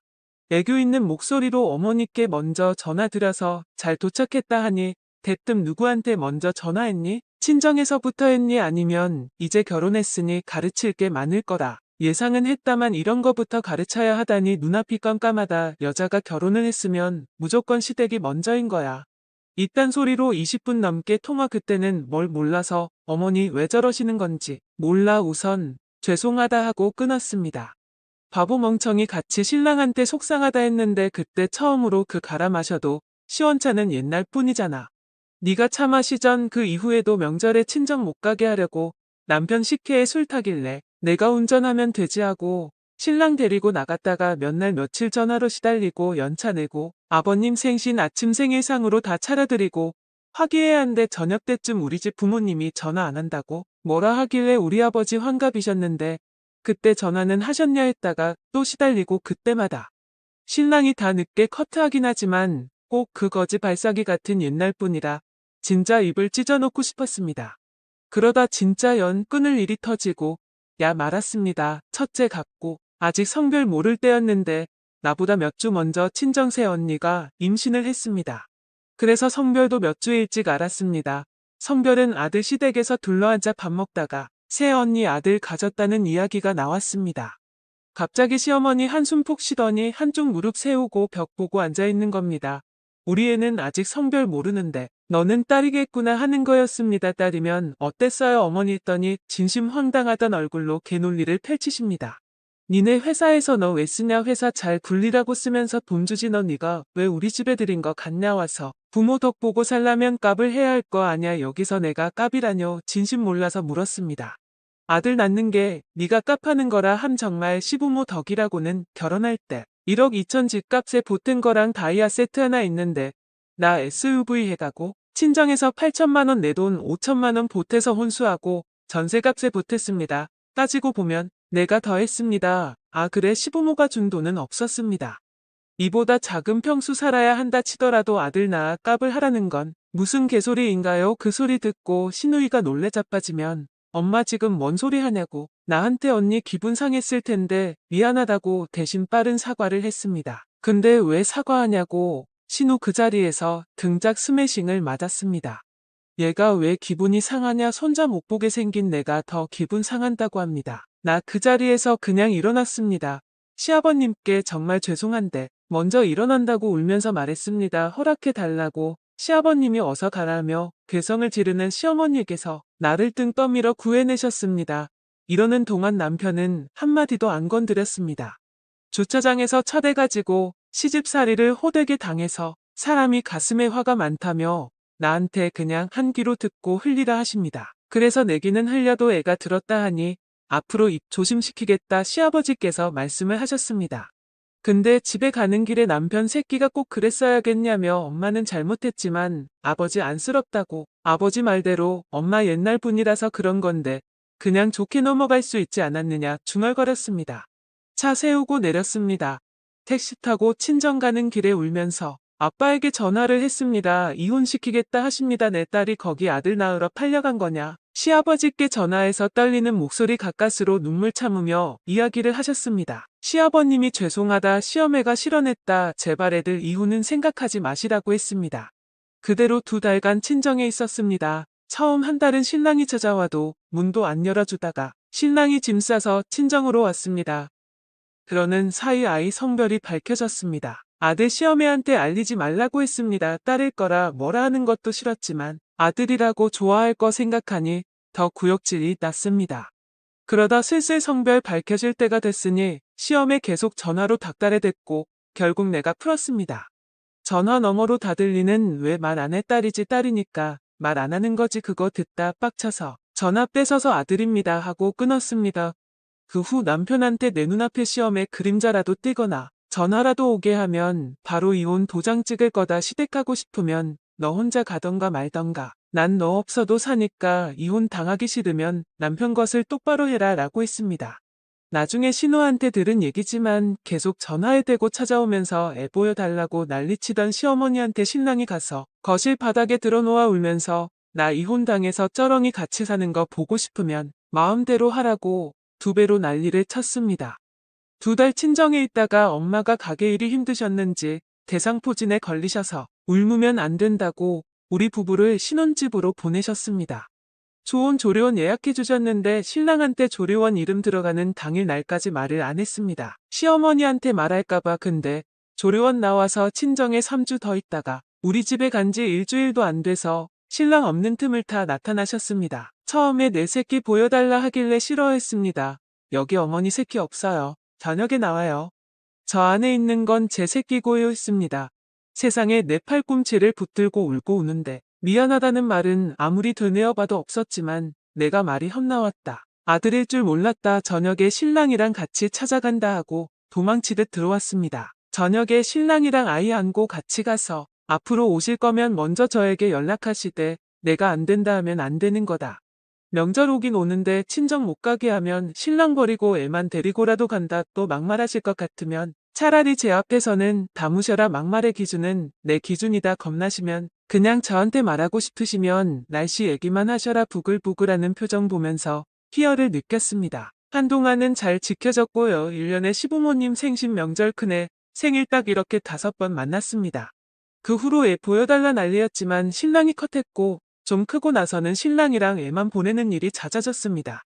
애교 있는 목소리로 어머니께 먼저 전화드려서 잘 도착했다 하니 대뜸 누구한테 먼저 전화했니? 친정에서부터 했니? 아니면 이제 결혼했으니 가르칠 게 많을 거라. 예상은 했다만 이런 거부터 가르쳐야 하다니 눈앞이 깜깜하다. 여자가 결혼을 했으면 무조건 시댁이 먼저인 거야. 이딴 소리로 20분 넘게 통화. 그때는 뭘 몰라서 어머니 왜 저러시는 건지 몰라 우선 죄송하다 하고 끊었습니다. 바보 멍청이 같이 신랑한테 속상하다 했는데 그때 처음으로 그 갈아 마셔도 시원찮은 옛날 뿐이잖아. 네가 차 마시전 그 이후에도 명절에 친정 못 가게 하려고 남편 식혜에 술 타길래 내가 운전하면 되지 하고 신랑 데리고 나갔다가 몇 날 며칠 전화로 시달리고 연차 내고 아버님 생신 아침 생일상으로 다 차려드리고 화기애애 한데 저녁 때쯤 우리 집 부모님이 전화 안 한다고 뭐라 하길래 우리 아버지 환갑이셨는데 그때 전화는 하셨냐 했다가 또 시달리고 그때마다 신랑이 다 늦게 커트하긴 하지만 꼭 그 거지 발사기 같은 옛날 뿐이라 진짜 입을 찢어놓고 싶었습니다. 그러다 진짜 연 끊을 일이 터지고 야 말았습니다. 첫째 같고 아직 성별 모를 때였는데 나보다 몇 주 먼저 친정 새언니가 임신을 했습니다. 그래서 성별도 몇 주 일찍 알았습니다. 성별은 아들 시댁에서 둘러앉아 밥 먹다가 새언니 아들 가졌다는 이야기가 나왔습니다. 갑자기 시어머니 한숨 푹 쉬더니 한쪽 무릎 세우고 벽 보고 앉아있는 겁니다. 우리 애는 아직 성별 모르는데 너는 딸이겠구나 하는 거였습니다. 딸이면 어땠어요 어머니 했더니 진심 황당하던 얼굴로 개논리를 펼치십니다. 니네 회사에서 너 왜 쓰냐 회사 잘 굴리라고 쓰면서 돈 주지 너 니가 왜 우리 집에 들인 거 갔냐 와서 부모 덕 보고 살라면 값을 해야 할 거 아냐 여기서 내가 값이라뇨 진심 몰라서 물었습니다. 아들 낳는 게 네가 값하는 거라 함 정말 시부모 덕이라고는 결혼할 때 1억 2천 집값에 보탠 거랑 다이아 세트 하나 있는데 나 SUV 해가고 친정에서 8천만 원 내 돈 5천만 원 보태서 혼수하고 전세값에 보탰습니다. 따지고 보면 내가 더 했습니다. 아 그래 시부모가 준 돈은 없었습니다. 이보다 작은 평수 살아야 한다 치더라도 아들 낳아 값을 하라는 건 무슨 개소리인가요? 그 소리 듣고 시누이가 놀래 자빠지면 엄마 지금 뭔 소리 하냐고 나한테 언니 기분 상했을 텐데 미안하다고 대신 빠른 사과를 했습니다. 근데 왜 사과하냐고 신우 그 자리에서 등짝 스매싱을 맞았습니다. 얘가 왜 기분이 상하냐 손자 못 보게 생긴 내가 더 기분 상한다고 합니다. 나 그 자리에서 그냥 일어났습니다. 시아버님께 정말 죄송한데 먼저 일어난다고 울면서 말했습니다. 허락해 달라고 시아버님이 어서 가라며 괴성을 지르는 시어머니에게서 나를 등 떠밀어 구해내셨습니다. 이러는 동안 남편은 한마디도 안 건드렸습니다. 주차장에서 차대가지고 시집살이를 호되게 당해서 사람이 가슴에 화가 많다며 나한테 그냥 한 귀로 듣고 흘리라 하십니다. 그래서 내 귀는 흘려도 애가 들었다 하니 앞으로 입 조심시키겠다 시아버지께서 말씀을 하셨습니다. 근데 집에 가는 길에 남편 새끼가 꼭 그랬어야겠냐며 엄마는 잘못했지만 아버지 안쓰럽다고 아버지 말대로 엄마 옛날 분이라서 그런 건데 그냥 좋게 넘어갈 수 있지 않았느냐 중얼거렸습니다. 차 세우고 내렸습니다. 택시 타고 친정 가는 길에 울면서 아빠에게 전화를 했습니다. 이혼시키겠다 하십니다. 내 딸이 거기 아들 낳으러 팔려간 거냐. 시아버지께 전화해서 떨리는 목소리 가까스로 눈물 참으며 이야기를 하셨습니다. 시아버님이 죄송하다 시어매가 실언했다 제발 애들 이후는 생각하지 마시라고 했습니다. 그대로 2달간 친정에 있었습니다. 처음 한 달은 신랑이 찾아와도 문도 안 열어주다가 신랑이 짐 싸서 친정으로 왔습니다. 그러는 사이 아이 성별이 밝혀졌습니다. 아들 시어매한테 알리지 말라고 했습니다. 딸일 거라 뭐라 하는 것도 싫었지만 아들이라고 좋아할 거 생각하니 더 구역질이 났습니다. 그러다 슬슬 성별 밝혀질 때가 됐으니 시어매 계속 전화로 닥달해 댔고 결국 내가 풀었습니다. 전화 너머로 다 들리는 왜 말 안 해 딸이지 딸이니까 말 안 하는 거지 그거 듣다 빡쳐서 전화 뺏어서 아들입니다 하고 끊었습니다. 그 후 남편한테 내 눈앞에 시험에 그림자라도 띄거나 전화라도 오게 하면 바로 이혼 도장 찍을 거다 시댁하고 싶으면 너 혼자 가던가 말던가 난 너 없어도 사니까 이혼 당하기 싫으면 남편 것을 똑바로 해라 라고 했습니다. 나중에 신우한테 들은 얘기지만 계속 전화에 대고 찾아오면서 애 보여달라고 난리치던 시어머니한테 신랑이 가서 거실 바닥에 드러놓아 울면서 나 이혼당해서 쩌렁이 같이 사는 거 보고 싶으면 마음대로 하라고 2배로 난리를 쳤습니다. 2달 친정에 있다가 엄마가 가게 일이 힘드셨는지 대상포진에 걸리셔서 울무면 안 된다고 우리 부부를 신혼집으로 보내셨습니다. 좋은 조리원 예약해 주셨는데 신랑한테 조리원 이름 들어가는 당일 날까지 말을 안 했습니다. 시어머니한테 말할까봐 근데 조리원 나와서 친정에 3주 더 있다가 우리 집에 간지 일주일도 안 돼서 신랑 없는 틈을 타 나타나셨습니다. 처음에 내 새끼 보여달라 하길래 싫어했습니다. 여기 어머니 새끼 없어요. 저녁에 나와요. 저 안에 있는 건 제 새끼고요 했습니다. 세상에 내 팔꿈치를 붙들고 울고 우는데 미안하다는 말은 아무리 되뇌어봐도 없었지만 내가 말이 헛나왔다. 아들일 줄 몰랐다. 저녁에 신랑이랑 같이 찾아간다 하고 도망치듯 들어왔습니다. 저녁에 신랑이랑 아이 안고 같이 가서 앞으로 오실 거면 먼저 저에게 연락하시되 내가 안 된다 하면 안 되는 거다. 명절 오긴 오는데 친정 못 가게 하면 신랑 버리고 애만 데리고라도 간다 또 막말하실 것 같으면 차라리 제 앞에서는 다무셔라 막말의 기준은 내 기준이다 겁나시면 그냥 저한테 말하고 싶으시면 날씨 얘기만 하셔라 부글부글하는 표정 보면서 희열을 느꼈습니다. 한동안은 잘 지켜졌고요. 1년에 시부모님 생신 명절 큰애 생일 딱 이렇게 5번 만났습니다. 그 후로 애 보여달라 난리였지만 신랑이 컷했고 좀 크고 나서는 신랑이랑 애만 보내는 일이 잦아졌습니다.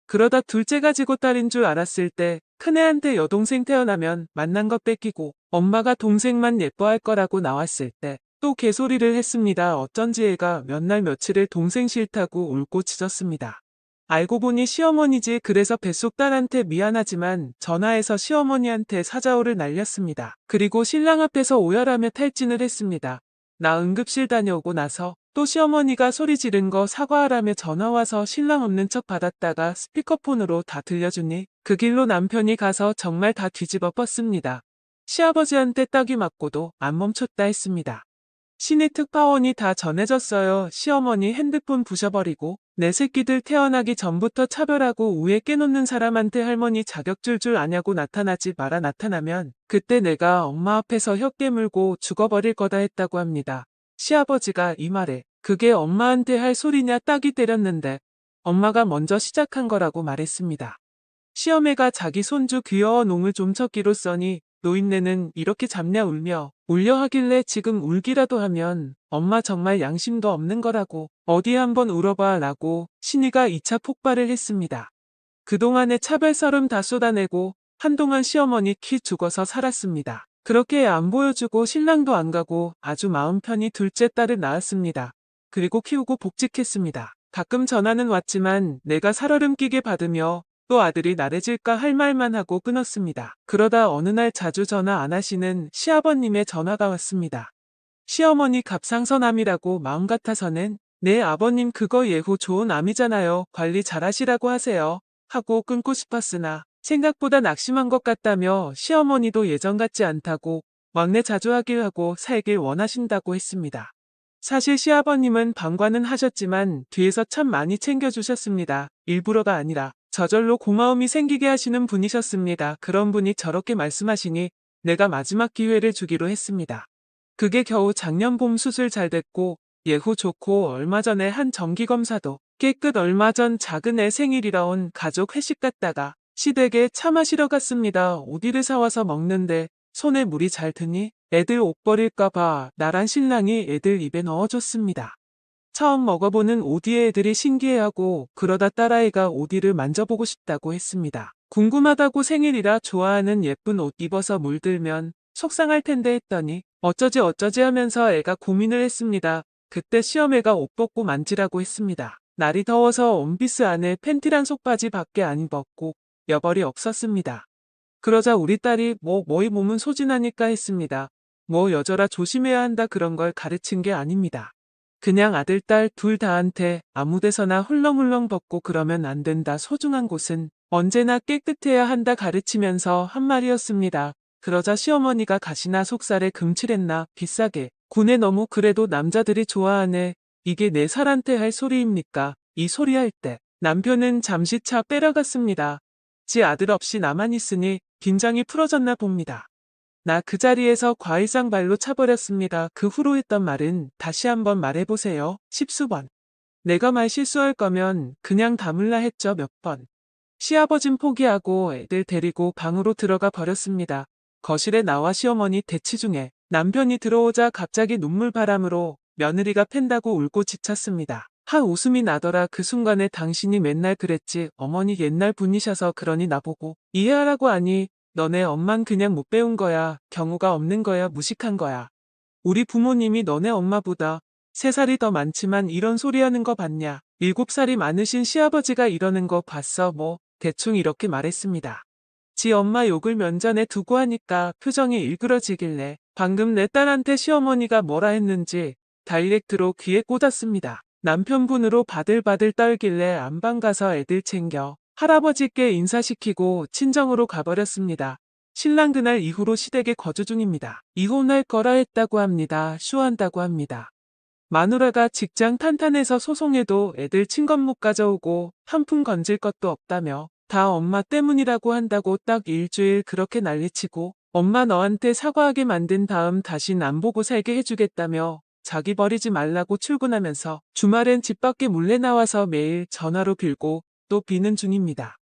그러다 둘째가 지고 딸인 줄 알았을 때 큰애한테 여동생 태어나면 만난 거 뺏기고 엄마가 동생만 예뻐할 거라고 나왔을 때 또 개소리를 했습니다. 어쩐지 애가 몇 날 며칠을 동생 싫다고 울고 짖었습니다. 알고 보니 시어머니지. 그래서 뱃속 딸한테 미안하지만 전화해서 시어머니한테 사자오를 날렸습니다. 그리고 신랑 앞에서 오열하며 탈진을 했습니다. 나 응급실 다녀오고 나서 또 시어머니가 소리 지른 거 사과하라며 전화와서 신랑 없는 척 받았다가 스피커폰으로 다 들려주니 그 길로 남편이 가서 정말 다 뒤집어 뻗습니다. 시아버지한테 따귀 맞고도 안 멈췄다 했습니다. 시내 특파원이 다 전해졌어요. 시어머니 핸드폰 부셔버리고 내 새끼들 태어나기 전부터 차별하고 우애 깨놓는 사람한테 할머니 자격줄 줄 아냐고 나타나지 마라. 나타나면 그때 내가 엄마 앞에서 혀 깨물고 죽어버릴 거다 했다고 합니다. 시아버지가 이 말에 그게 엄마한테 할 소리냐 따귀 때렸는데 엄마가 먼저 시작한 거라고 말했습니다. 시어매가 자기 손주 귀여워 농을 좀 쳤기로 써니 노인네는 이렇게 잡냐 울며 울려 하길래 지금 울기라도 하면 엄마 정말 양심도 없는 거라고 어디 한번 울어봐 라고 신이가 2차 폭발을 했습니다. 그동안의 차별설음 다 쏟아내고 한동안 시어머니 키 죽어서 살았습니다. 그렇게 안 보여주고 신랑도 안 가고 아주 마음 편히 둘째 딸을 낳았습니다. 그리고 키우고 복직했습니다. 가끔 전화는 왔지만 내가 살얼음 끼게 받으며 또 아들이 나래질까 할 말만 하고 끊었습니다. 그러다 어느 날 자주 전화 안 하시는 시아버님의 전화가 왔습니다. 시어머니 갑상선암이라고 마음 같아서는 네 아버님 그거 예후 좋은 암이잖아요. 관리 잘하시라고 하세요. 하고 끊고 싶었으나 생각보다 낙심한 것 같다며 시어머니도 예전 같지 않다고 왕래 자주 하길 하고 살길 원하신다고 했습니다. 사실 시아버님은 방관은 하셨지만 뒤에서 참 많이 챙겨주셨습니다. 일부러가 아니라 저절로 고마움이 생기게 하시는 분이셨습니다. 그런 분이 저렇게 말씀하시니 내가 마지막 기회를 주기로 했습니다. 그게 겨우 작년 봄 수술 잘 됐고 예후 좋고 얼마 전에 한 정기검사도 깨끗. 얼마 전 작은 애 생일이라 온 가족 회식 갔다가 시댁에 차 마시러 갔습니다. 오디를 사와서 먹는데 손에 물이 잘 드니 애들 옷 버릴까봐 나란 신랑이 애들 입에 넣어줬습니다. 처음 먹어보는 오디에 애들이 신기해하고 그러다 딸아이가 오디를 만져보고 싶다고 했습니다. 궁금하다고 생일이라 좋아하는 예쁜 옷 입어서 물들면 속상할 텐데 했더니 어쩌지 하면서 애가 고민을 했습니다. 그때 시어매가 옷 벗고 만지라고 했습니다. 날이 더워서 원피스 안에 팬티랑 속바지 밖에 안 입었고 여벌이 없었습니다. 그러자 우리 딸이 뭐이 몸은 소진하니까 했습니다. 여자라 조심해야 한다 그런 걸 가르친 게 아닙니다. 그냥 아들, 딸 둘 다한테 아무데서나 훌렁훌렁 벗고 그러면 안 된다. 소중한 곳은 언제나 깨끗해야 한다 가르치면서 한 말이었습니다. 그러자 시어머니가 가시나 속살에 금칠했나 비싸게 군에 너무 그래도 남자들이 좋아하네. 이게 4살한테 할 소리입니까? 이 소리 할 때 남편은 잠시 차 빼러갔습니다. 지 아들 없이 나만 있으니 긴장이 풀어졌나 봅니다. 나 그 자리에서 과일상 발로 차버렸습니다. 그 후로 했던 말은 다시 한번 말해보세요. 10수번. 내가 말 실수할 거면 그냥 다물라 했죠. 몇 번. 시아버진 포기하고 애들 데리고 방으로 들어가 버렸습니다. 거실에 나와 시어머니 대치 중에 남편이 들어오자 갑자기 눈물바람으로 며느리가 팬다고 울고 지쳤습니다. 한 웃음이 나더라. 그 순간에 당신이 맨날 그랬지. 어머니 옛날 분이셔서 그러니 나보고 이해하라고 하니 너네 엄만 그냥 못 배운 거야. 경우가 없는 거야. 무식한 거야. 우리 부모님이 너네 엄마보다 3살이 더 많지만 이런 소리 하는 거 봤냐. 7살이 많으신 시아버지가 이러는 거 봤어. 대충 이렇게 말했습니다. 지 엄마 욕을 면전에 두고 하니까 표정이 일그러지길래 방금 내 딸한테 시어머니가 뭐라 했는지 다이렉트로 귀에 꽂았습니다. 남편분으로 바들바들 떨길래 안방 가서 애들 챙겨 할아버지께 인사시키고 친정으로 가버렸습니다. 신랑 그날 이후로 시댁에 거주 중입니다. 이혼할 거라 했다고 합니다. 쇼한다고 합니다. 마누라가 직장 탄탄해서 소송해도 애들 친권 못 가져오고 한 푼 건질 것도 없다며 다 엄마 때문이라고 한다고 딱 일주일 그렇게 난리치고 엄마 너한테 사과하게 만든 다음 다신 안 보고 살게 해주겠다며 자기 버리지 말라고 출근하면서 주말엔 집 밖에 몰래 나와서 매일 전화로 빌고 또 비는 중입니다.